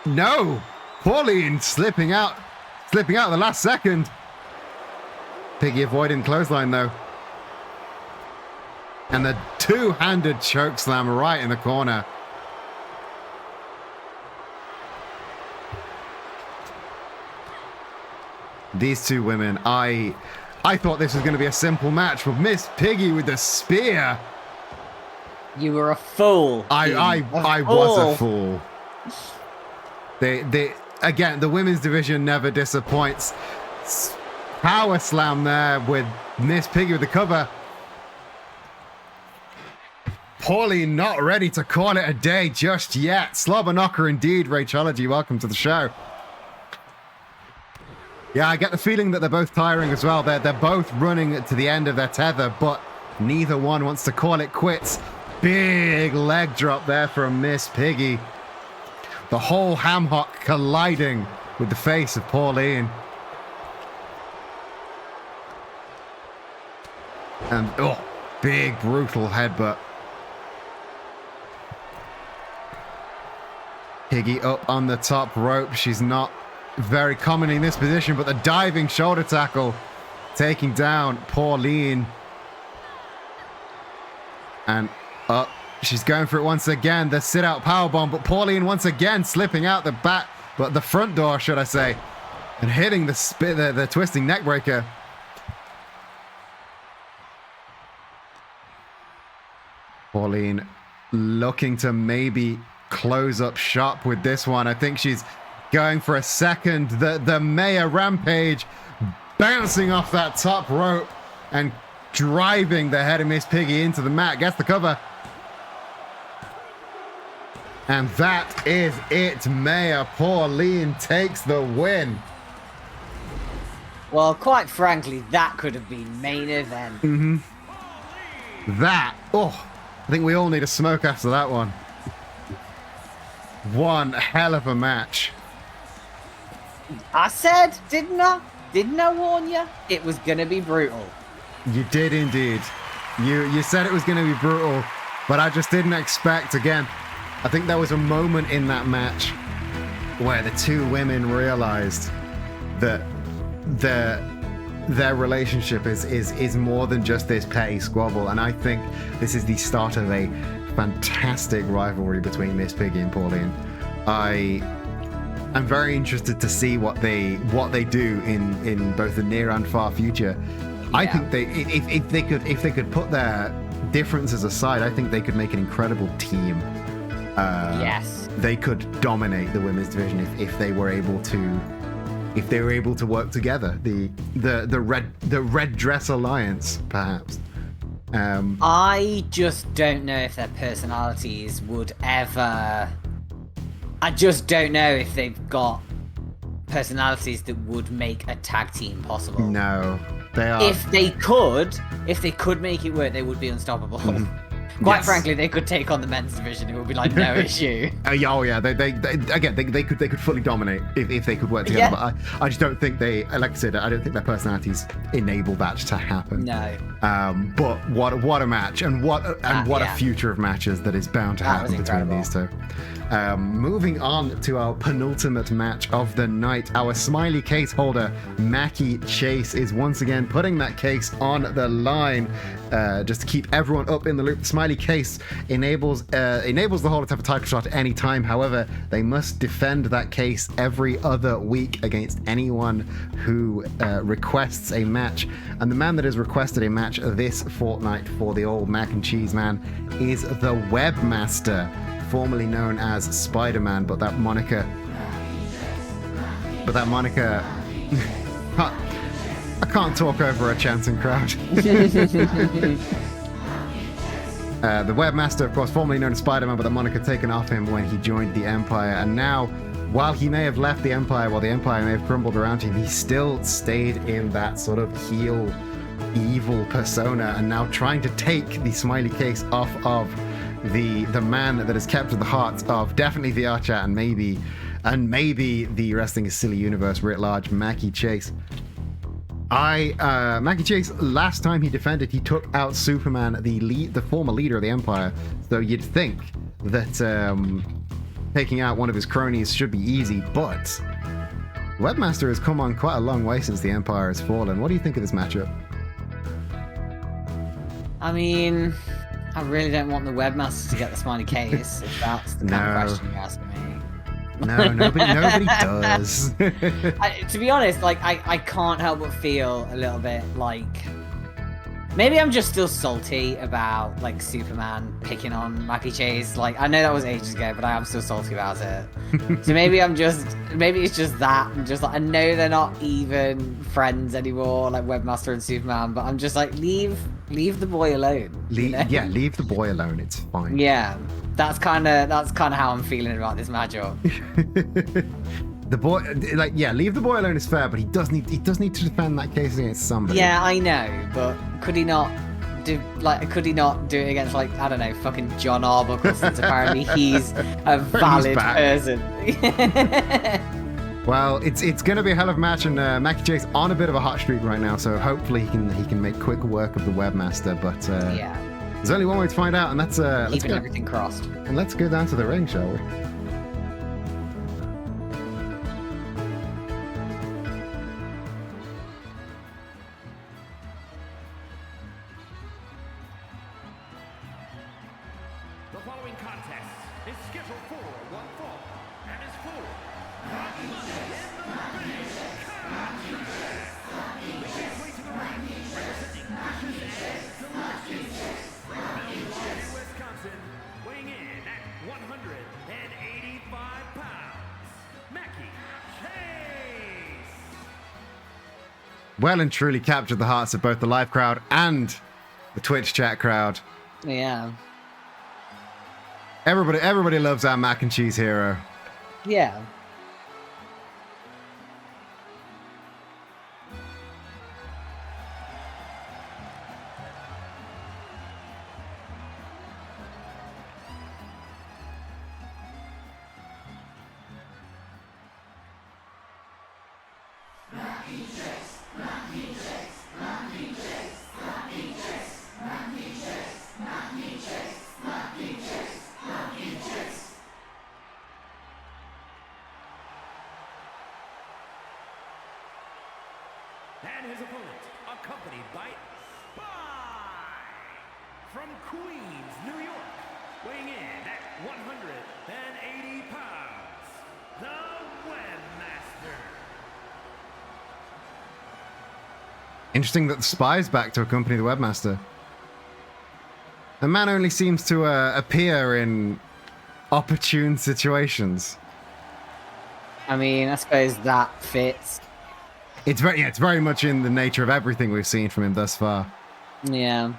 No! Pauline slipping out at the last second. Piggy avoiding clothesline though. And the two-handed choke slam right in the corner. These two women, I thought this was going to be a simple match, but Miss Piggy with the spear. You were a fool. I was a fool. Again, the women's division never disappoints. Power slam there with Miss Piggy with the cover. Pauline not ready to call it a day just yet. Slobber knocker indeed. Rachology, welcome to the show. Yeah, I get the feeling that they're both tiring as well. They're both running to the end of their tether, but neither one wants to call it quits. Big leg drop there from Miss Piggy. The whole ham hock colliding with the face of Pauline. And, oh, big brutal headbutt. Piggy up on the top rope. She's not very common in this position, but the diving shoulder tackle taking down Pauline. And up, she's going for it once again. The sit-out powerbomb, but Pauline once again slipping out the back, but the front door, should I say, and hitting the twisting neck breaker. Pauline looking to maybe close up shop with this one. I think she's going for a second. The Maya Rampage bouncing off that top rope and driving the head of Miss Piggy into the mat. Gets the cover. And that is it. Maya Pauline takes the win. Well, quite frankly, that could have been main event. Mm-hmm. That, oh, I think we all need a smoke after that one. One hell of a match. I said, didn't I? Didn't I warn you? It was going to be brutal. You did indeed. You said it was going to be brutal, but I just didn't expect, again, I think there was a moment in that match where the two women realized that their relationship is more than just this petty squabble, and I think this is the start of a fantastic rivalry between Miss Piggy and Pauline. I'm very interested to see what they do in both the near and far future. Yeah. I think if they could put their differences aside, I think they could make an incredible team. Yes, they could dominate the women's division if they were able to work together. The Red Dress Alliance, perhaps. I just don't know if their personalities would ever. I just don't know if they've got personalities that would make a tag team possible. No, they are. If they could make it work, they would be unstoppable. Quite frankly, they could take on the men's division. It would be like no issue. Oh yeah, they could fully dominate if they could work together. Yeah. But I just don't think they, like I said, I don't think their personalities enable that to happen. No. But what a match, and what a future of matches that is bound to happen between these two. Moving on to our penultimate match of the night, our smiley case holder Mackie Chase is once again putting that case on the line just to keep everyone up in the loop. The smiley case enables the holder to have a title shot at any time. However, they must defend that case every other week against anyone who requests a match. And the man that has requested a match this fortnight for the old mac and cheese man is the Webmaster, formerly known as Spider-Man, but that moniker I can't talk over a chanting crowd. The Webmaster, of course, formerly known as Spider-Man, but the moniker taken off him when he joined the Empire. And now, while he may have left the Empire, while the Empire may have crumbled around him, he still stayed in that sort of heel, evil persona, and now trying to take the smiley case off of the man that has captured the hearts of definitely VR chat and maybe the Wrestling is Silly universe writ large, Mackie Chase. Mackie Chase, last time he defended, he took out Superman, the former leader of the Empire. So you'd think that taking out one of his cronies should be easy, but Webmaster has come on quite a long way since the Empire has fallen. What do you think of this matchup? I mean, I really don't want the Webmaster to get the smiley case, if that's the kind of question you're asking me. No, nobody does. To be honest, like, I can't help but feel a little bit like... Maybe I'm just still salty about, like, Superman picking on Mackie Chase. Like, I know that was ages ago, but I am still salty about it. So maybe it's just that. I'm just like, I know they're not even friends anymore, like Webmaster and Superman, but I'm just like, leave the boy alone. Yeah, leave the boy alone. It's fine. Yeah, that's kind of how I'm feeling about this matchup. The boy, like, yeah, leave the boy alone is fair, but he does need to defend that case against somebody. Yeah, I know, but could he not do it against, like, I don't know, fucking John Arbuckle, since apparently he's a valid person. Well, it's going to be a hell of a match, and Mackie Chase on a bit of a hot streak right now, so hopefully he can make quick work of the Webmaster. But yeah, there's only one way to find out, and that's keeping everything crossed. And let's go down to the ring, shall we? The following contest is scheduled for one fall and is for the Money in the Bank contract. Making his way to the ring, representing Vicious and Delicious from Milwaukee, Wisconsin, weighing in at 185 pounds, Mackie Chase. Well and truly captured the hearts of both the live crowd and the Twitch chat crowd. Yeah. Everybody loves our mac and cheese hero. Yeah. And his opponent, accompanied by Spy from Queens, New York, weighing in at 180 pounds, the Webmaster. Interesting that the Spy's back to accompany the Webmaster. The man only seems to appear in opportune situations. I mean, I suppose that fits. It's very much in the nature of everything we've seen from him thus far. Yeah.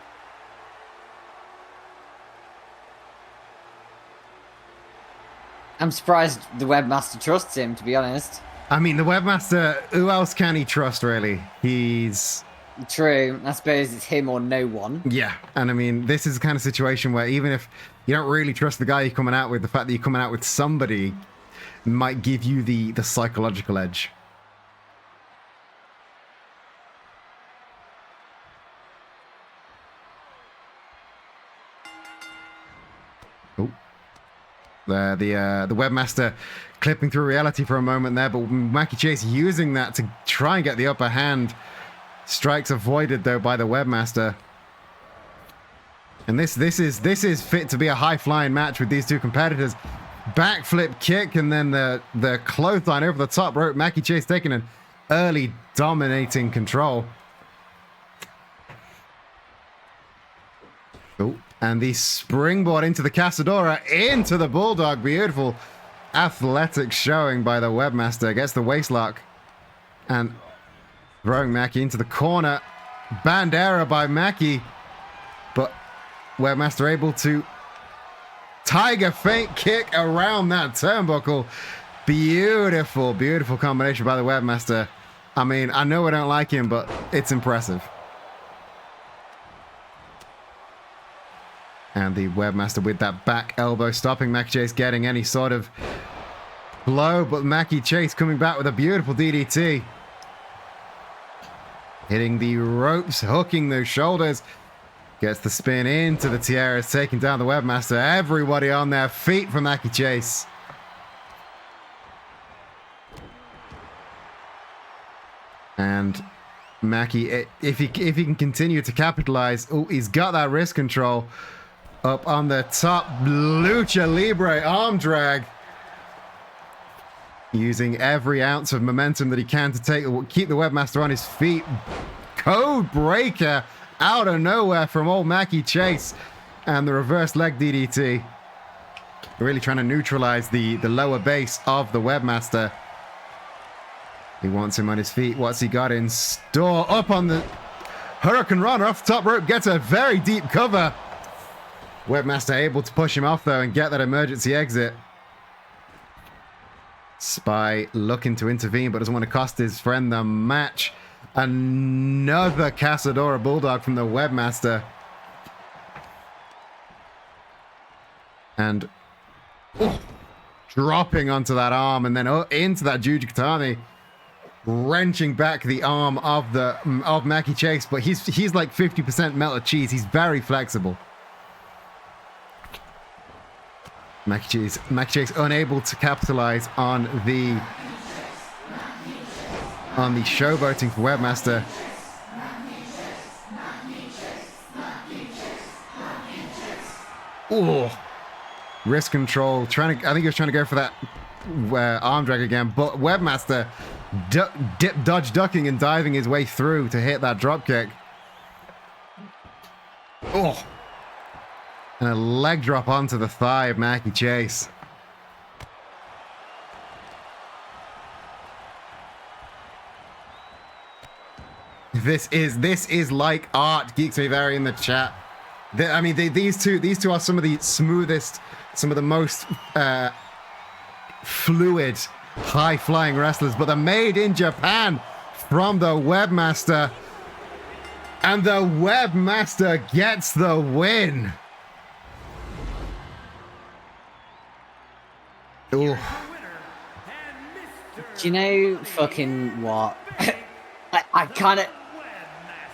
I'm surprised the Webmaster trusts him, to be honest. I mean, the Webmaster, who else can he trust, really? He's... True. I suppose it's him or no one. Yeah, and I mean, this is the kind of situation where even if you don't really trust the guy you're coming out with, the fact that you're coming out with somebody might give you the psychological edge. Oh. The Webmaster clipping through reality for a moment there, but Mackie Chase using that to try and get the upper hand. Strikes avoided, though, by the Webmaster. And this is fit to be a high-flying match with these two competitors. Backflip kick and then the clothesline over the top rope. Mackie Chase taking an early dominating control. Oh, and the springboard into the Casadora, into the Bulldog. Beautiful athletic showing by the Webmaster. Gets the waistlock and throwing Mackie into the corner. Bandera by Mackie, but Webmaster able to Tiger feint kick around that turnbuckle. Beautiful, beautiful combination by the Webmaster. I mean, I know I don't like him, but it's impressive. And the Webmaster with that back elbow, stopping Mackie Chase getting any sort of blow, but Mackie Chase coming back with a beautiful DDT. Hitting the ropes, hooking those shoulders. Gets the spin into the tiaras, taking down the Webmaster. Everybody on their feet from Mackie Chase. And Mackie, if he can continue to capitalize, oh, he's got that wrist control up on the top. Lucha Libre arm drag. Using every ounce of momentum that he can to keep the Webmaster on his feet. Code breaker out of nowhere from old Mackie Chase. And the reverse leg DDT. Really trying to neutralize the lower base of the Webmaster. He wants him on his feet. What's he got in store? Up on the Hurricane Runner off the top rope. Gets a very deep cover. Webmaster able to push him off though and get that emergency exit. Spy looking to intervene but doesn't want to cost his friend the match. Another Casadora Bulldog from the Webmaster. And dropping onto that arm and then into that Jujikatami. Wrenching back the arm of Mackie Chase, but he's like 50% melted cheese. He's very flexible. Mackie Chase unable to capitalize on the showboating for Webmaster. Oh, wrist control. I think he was trying to go for that arm drag again, but Webmaster dodge ducking and diving his way through to hit that drop kick. Oh. And a leg drop onto the thigh of Mackie Chase. This is like art, DetectiveBerry in the chat. I mean, these two are some of the smoothest, some of the most fluid, high-flying wrestlers, but they're made in Japan from the Webmaster. And the Webmaster gets the win. Ooh. Do you know fucking what?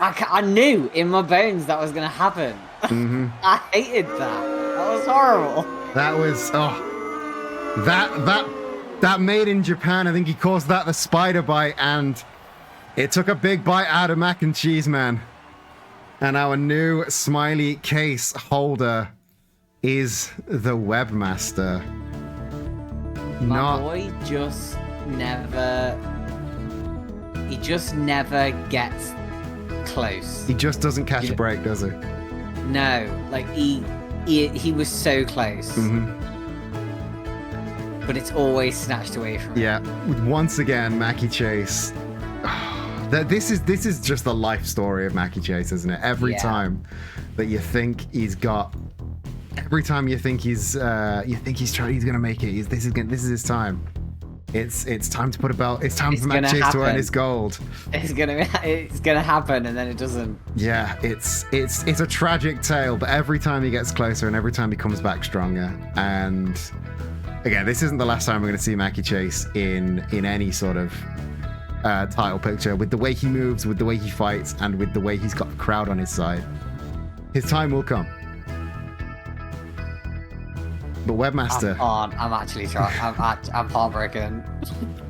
I knew in my bones that was gonna happen. Mm-hmm. I hated that. That was horrible. That was that made in Japan. I think he calls that the spider bite, and it took a big bite out of Mac and Cheese Man. And our new smiley case holder is the Webmaster. My boy just never. He just never gets close. He just doesn't catch a break, does he? No, like he was so close. Mm-hmm. But it's always snatched away from him. Yeah, once again, Mackie Chase. This is just the life story of Mackie Chase, isn't it? Every time that you think he's got, every time you think he's gonna make it. This is his time. It's time to put a belt. It's time for Mackie Chase to earn his gold. It's gonna happen, and then it doesn't. Yeah, it's a tragic tale, but every time he gets closer, and every time he comes back stronger. And again, this isn't the last time we're going to see Mackie Chase in any sort of title picture. With the way he moves, with the way he fights, and with the way he's got the crowd on his side, his time will come. But Webmaster, I'm actually trying. I'm heartbroken.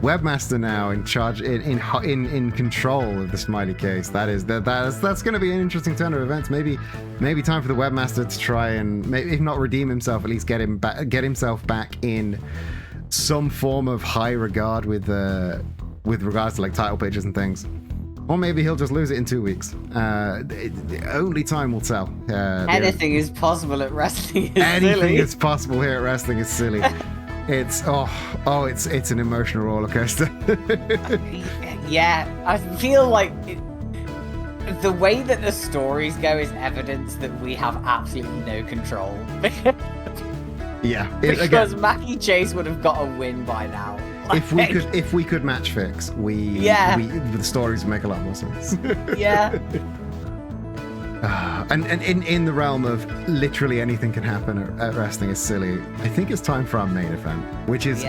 Webmaster now in charge, in control of the smiley case. That's going to be an interesting turn of events. Maybe time for the Webmaster to try and, maybe, if not redeem himself, at least get himself back in some form of high regard with regards to like title pages and things. Or maybe he'll just lose it in 2 weeks. Only time will tell. Anything is possible at Wrestling is Anything Silly. is possible here at Wrestling is Silly. It's it's an emotional roller coaster. Yeah, I feel like the way that the stories go is evidence that we have absolutely no control. Yeah, because Mackie Chase would have got a win by now. If we could match fix, the stories would make a lot more sense. Yeah. And in the realm of literally anything can happen at Wrestling is Silly, I think it's time for our main event, which is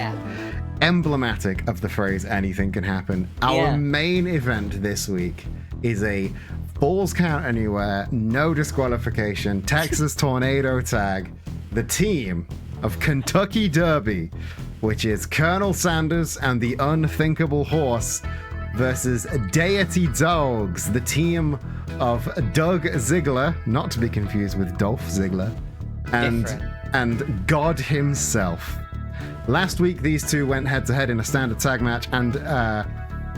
emblematic of the phrase anything can happen. Our main event this week is a Falls Count Anywhere, no disqualification, Texas Tornado Tag, the team of Kentucky Derby, which is Colonel Sanders and the Unthinkable Horse versus Deity Dogs, the team of Doug Ziggler, not to be confused with Dolph Ziggler, and God himself. Last week, these two went head-to-head in a standard tag match, and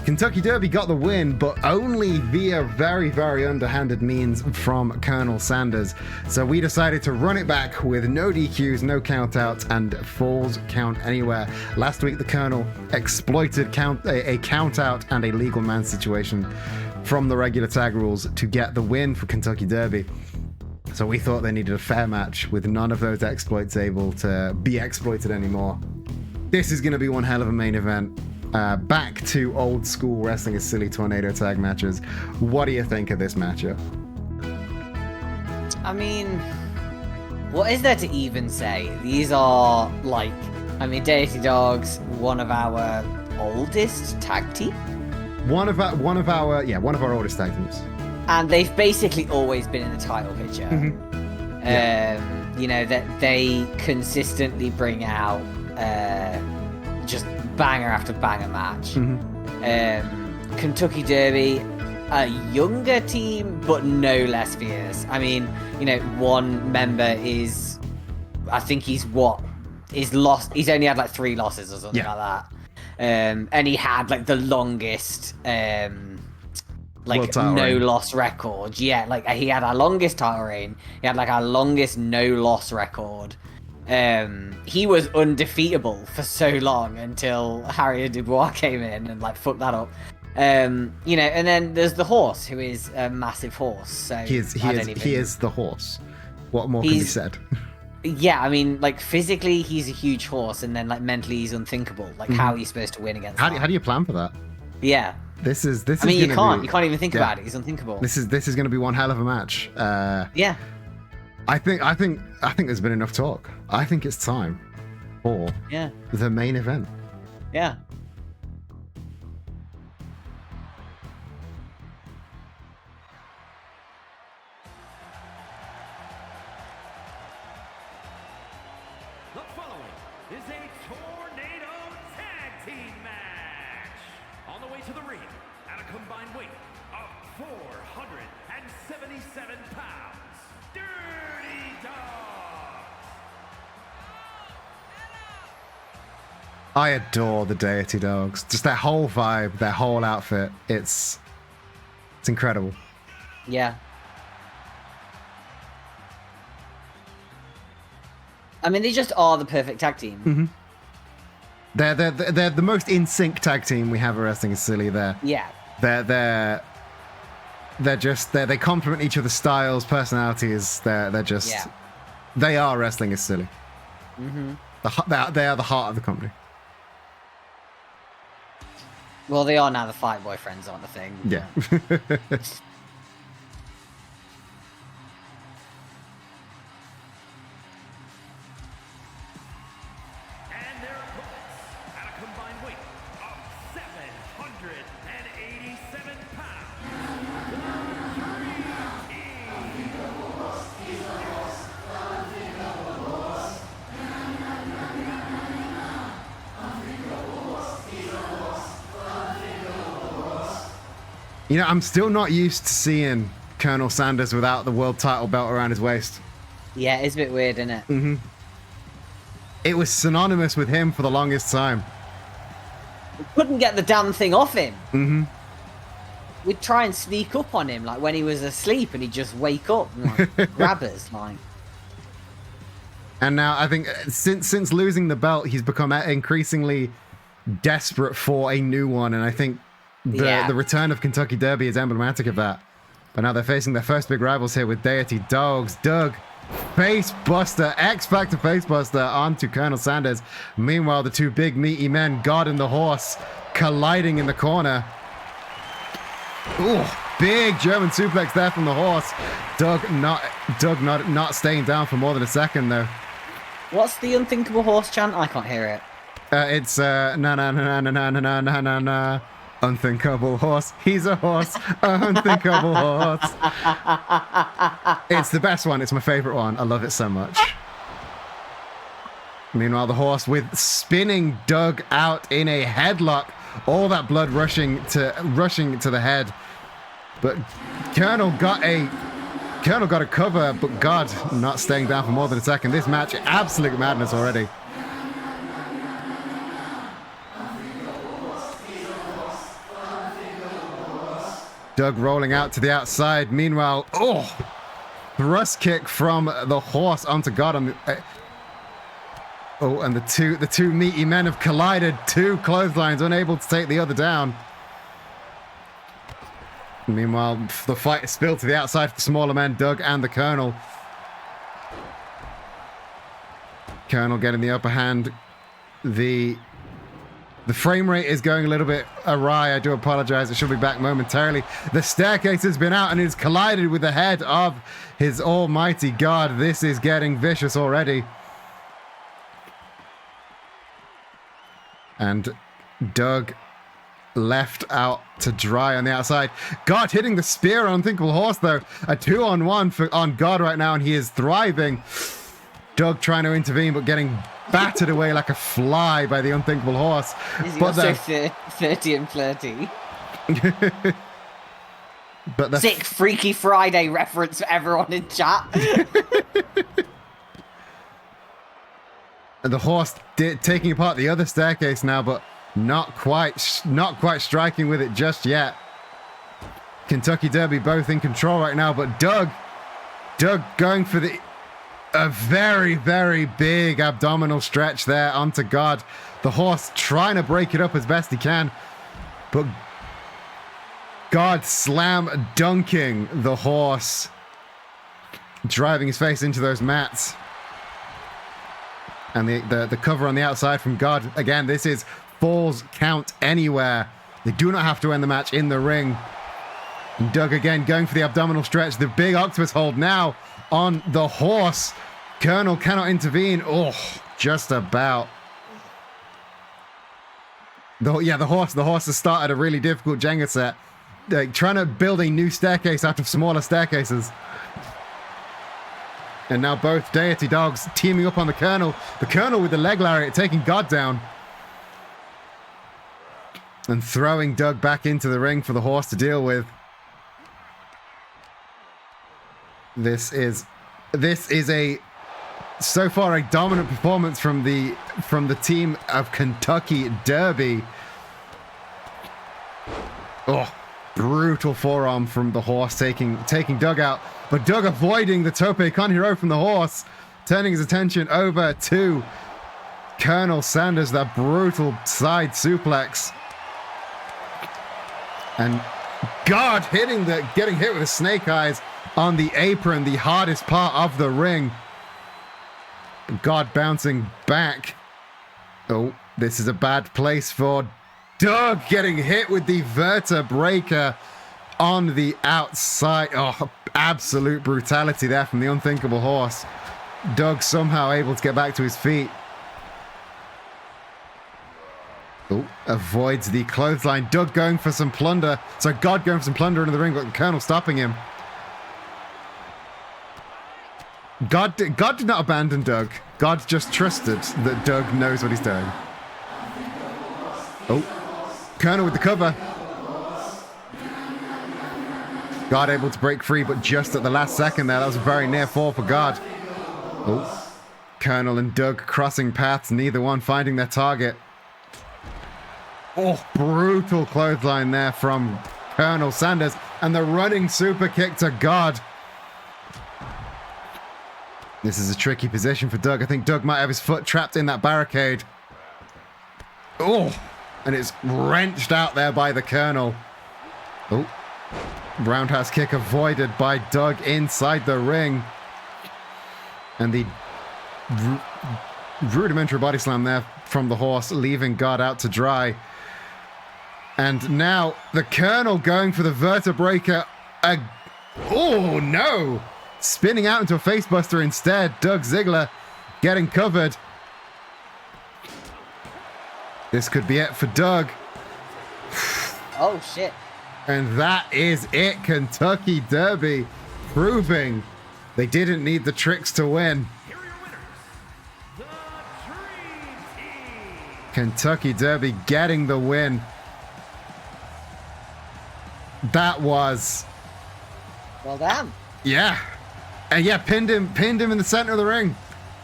Kentucky Derby got the win, but only via very, very underhanded means from Colonel Sanders. So we decided to run it back with no DQs, no countouts, and Falls Count Anywhere. Last week, the Colonel exploited a countout and a legal man situation from the regular tag rules to get the win for Kentucky Derby. So we thought they needed a fair match with none of those exploits able to be exploited anymore. This is going to be one hell of a main event. Back to old school Wrestling is Silly tornado tag matches. What do you think of this matchup? I mean, what is there to even say? These are Deity Dogs, one of our oldest tag team. One of our oldest tag teams. And they've basically always been in the title picture. Mm-hmm. You know, that they consistently bring out just banger after banger match. Mm-hmm. Kentucky Derby, a younger team, but no less fierce. I mean, you know, one member is, I think he's lost. He's only had like 3 losses or something like that. And he had like the longest, no loss record. Yeah, like he had our longest title reign. He had like our longest no loss record. He was undefeatable for so long until Harriet Dubois came in and like fucked that up. You know, and then there's the horse, who is a massive horse. So he is the horse. What more can be said? Yeah, I mean, like physically he's a huge horse, and then like mentally he's unthinkable. Like how are you supposed to win against that? How do you plan for that? Yeah. This is. I mean, you can't even think about it. He's unthinkable. This is going to be one hell of a match. Yeah. I think there's been enough talk. I think it's time for the main event. Yeah. The following is a tornado tag team match. On the way to the ring at a combined weight of 477 pounds, Dirty Dogs. I adore the Deity Dogs. Just their whole vibe, their whole outfit. It's incredible. Yeah. I mean, they just are the perfect tag team. Mm-hmm. They're the most in sync tag team we have at Wrestling is Silly. Yeah. They complement each other's styles, personalities. They are Wrestling is Silly. Mm-hmm. They are the heart of the company. Well, they are now the Fight Boyfriends, aren't the thing? Yeah. And their opponents at a combined weight of 787 pounds, the Dream Team. You know, I'm still not used to seeing Colonel Sanders without the world title belt around his waist. Yeah, it's a bit weird, isn't it? Mm-hmm. It was synonymous with him for the longest time. We couldn't get the damn thing off him. Mm-hmm. We'd try and sneak up on him, like when he was asleep, and he'd just wake up and like, grab us, like. And now I think since losing the belt, he's become increasingly desperate for a new one. And I think the return of Kentucky Derby is emblematic of that. But now they're facing their first big rivals here with Deity Dogs. Doug, Facebuster, X-Factor Facebuster onto Colonel Sanders. Meanwhile, the two big meaty men, God and the Horse, colliding in the corner. Ooh, big German suplex there from the Horse. Doug not staying down for more than a second though. What's the unthinkable horse chant? I can't hear it. It's na na na na na na na na na na. Unthinkable horse. He's a horse. Unthinkable horse. It's the best one. It's my favorite one. I love it so much. Meanwhile, the Horse with spinning Doug out in a headlock. All that blood rushing to the head. But Colonel got a cover, but God not staying down for more than a second. This match, absolute madness already. Doug rolling out to the outside. Meanwhile, thrust kick from the Horse onto God on the. And the two meaty men have collided. Two clotheslines, unable to take the other down. Meanwhile, the fight is spilled to the outside for the smaller men, Doug and the Colonel. Colonel getting the upper hand. The frame rate is going a little bit awry. I do apologize. It should be back momentarily. The staircase has been out and it's collided with the head of his almighty God. This is getting vicious already. And Doug left out to dry on the outside. God hitting the spear on Unthinkable Horse though. A 2-on-1 on God right now and he is thriving. Doug trying to intervene but getting battered away like a fly by the Unthinkable Horse. Is he but also 30 and flirty? But the Sick Freaky Friday reference for everyone in chat. And the Horse taking apart the other staircase now, but not quite striking with it just yet. Kentucky Derby both in control right now, but Doug going for a very, very big abdominal stretch there onto God. The Horse trying to break it up as best he can, but God slam dunking the Horse, driving his face into those mats. And the cover on the outside from God. Again, this is falls count anywhere. They do not have to end the match in the ring. And Doug again going for the abdominal stretch. The big octopus hold now on the Horse. Colonel cannot intervene. Oh, just about. The Horse has started a really difficult Jenga set. Like, trying to build a new staircase out of smaller staircases. And now both Deity Dogs teaming up on the Colonel. The Colonel with the leg lariat taking God down. And throwing Doug back into the ring for the Horse to deal with. This is so far a dominant performance from the team of Kentucky Derby. Oh, brutal forearm from the Horse taking Doug out. But Doug avoiding the tope con hero from the Horse, turning his attention over to Colonel Sanders, that brutal side suplex. And God getting hit with the snake eyes on the apron, the hardest part of the ring. God bouncing back. Oh, this is a bad place for Doug, getting hit with the vertebreaker on the outside. Oh, absolute brutality there from the Unthinkable Horse. Doug somehow able to get back to his feet. Oh, avoids the clothesline. Doug going for some plunder. So God going for some plunder into the ring, but the Colonel stopping him. God did not abandon Doug. God just trusted that Doug knows what he's doing. Oh, Colonel with the cover. God able to break free, but just at the last second there. That was a very near fall for God. Oh, Colonel and Doug crossing paths, neither one finding their target. Oh, brutal clothesline there from Colonel Sanders, and the running super kick to God. This is a tricky position for Doug. I think Doug might have his foot trapped in that barricade. Oh, and it's wrenched out there by the Colonel. Oh, roundhouse kick avoided by Doug inside the ring. And the rudimentary body slam there from the horse, leaving God out to dry. And now the Colonel going for the vertebreaker. Oh, no. Spinning out into a facebuster instead. Doug Ziggler getting covered. This could be it for Doug. Oh, shit. And that is it. Kentucky Derby proving they didn't need the tricks to win. Here are your winners, the Dream Team. Kentucky Derby getting the win. That was... Well done. Yeah. And yeah, pinned him in the center of the ring.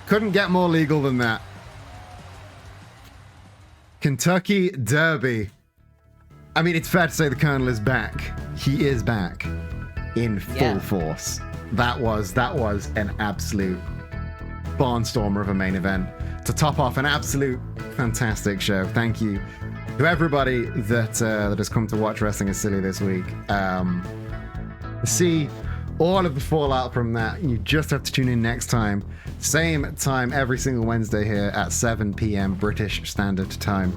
Couldn't get more legal than that. Kentucky Derby. I mean, it's fair to say the Colonel is back. He is back in full force. That was an absolute barnstormer of a main event to top off an absolute fantastic show. Thank you to everybody that has come to watch Wrestling is Silly this week. See all of the fallout from that. You just have to tune in next time. Same time every single Wednesday here at 7 p.m. British Standard Time.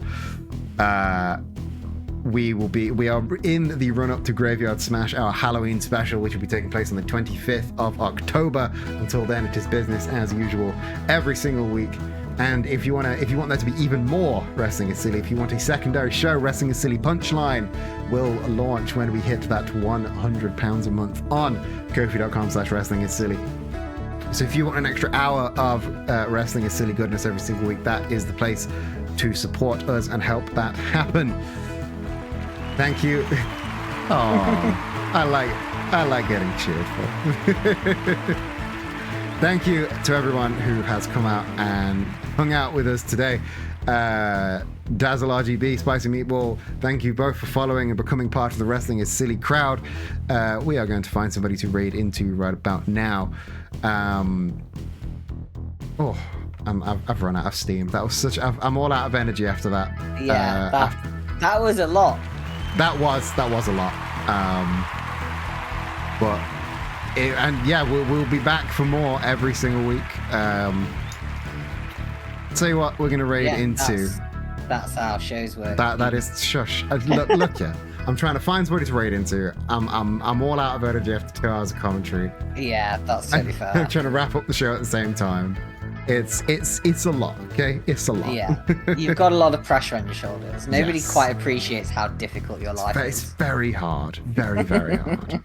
We are in the run-up to Graveyard Smash, our Halloween special, which will be taking place on the 25th of October. Until then, it is business as usual every single week. And if you want there to be even more Wrestling is Silly, if you want a secondary show, Wrestling is Silly Punchline will launch when we hit that £100 a month on Ko-fi.com/Wrestling is Silly. So if you want an extra hour of Wrestling is Silly goodness every single week, that is the place to support us and help that happen. Thank you. Oh, I like getting cheered for. Thank you to everyone who has come out and hung out with us today. Dazzle RGB, Spicy Meatball, thank you both for following and becoming part of the Wrestling is Silly crowd. We are going to find somebody to raid into right about now. I've run out of steam. That was I'm all out of energy after that. Yeah, that was a lot. That was a lot. We'll be back for more every single week. Tell you what, we're gonna raid into. That's how shows work. That is shush. Look, yeah. I'm trying to find somebody to raid into. I'm all out of energy after 2 hours of commentary. Yeah, that's totally fair. I'm trying to wrap up the show at the same time. It's a lot, okay? It's a lot. Yeah, you've got a lot of pressure on your shoulders. Nobody quite appreciates how difficult your life is. It's very hard. Very, very hard.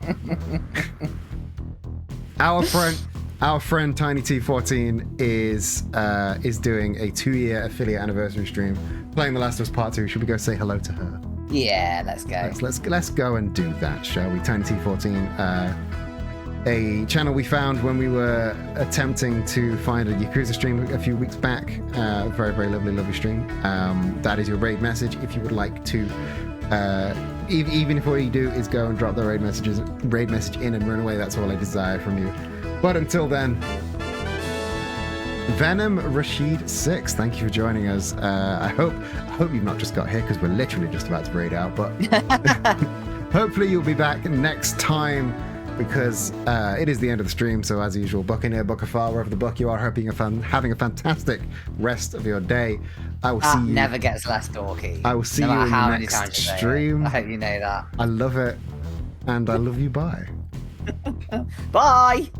Our friend Tiny T14 is doing a 2-year affiliate anniversary stream, playing The Last of Us Part 2. Should we go say hello to her? Yeah, let's go. Let's go and do that, shall we? Tiny T14, a channel we found when we were attempting to find a Yakuza stream a few weeks back. Very, very lovely stream. That is your raid message. If you would like to, even if all you do is go and drop the raid message in and run away, that's all I desire from you. But until then, Venom Rashid 6, thank you for joining us. I hope you've not just got here because we're literally just about to raid out, but hopefully you'll be back next time, because it is the end of the stream. So as usual, buck in here, buck afar, wherever the buck you are, hoping you're having a fantastic rest of your day. I will see you. Never gets less dorky. I will see you in the next stream. I hope you know that. I love it, and I love you. Bye. Bye.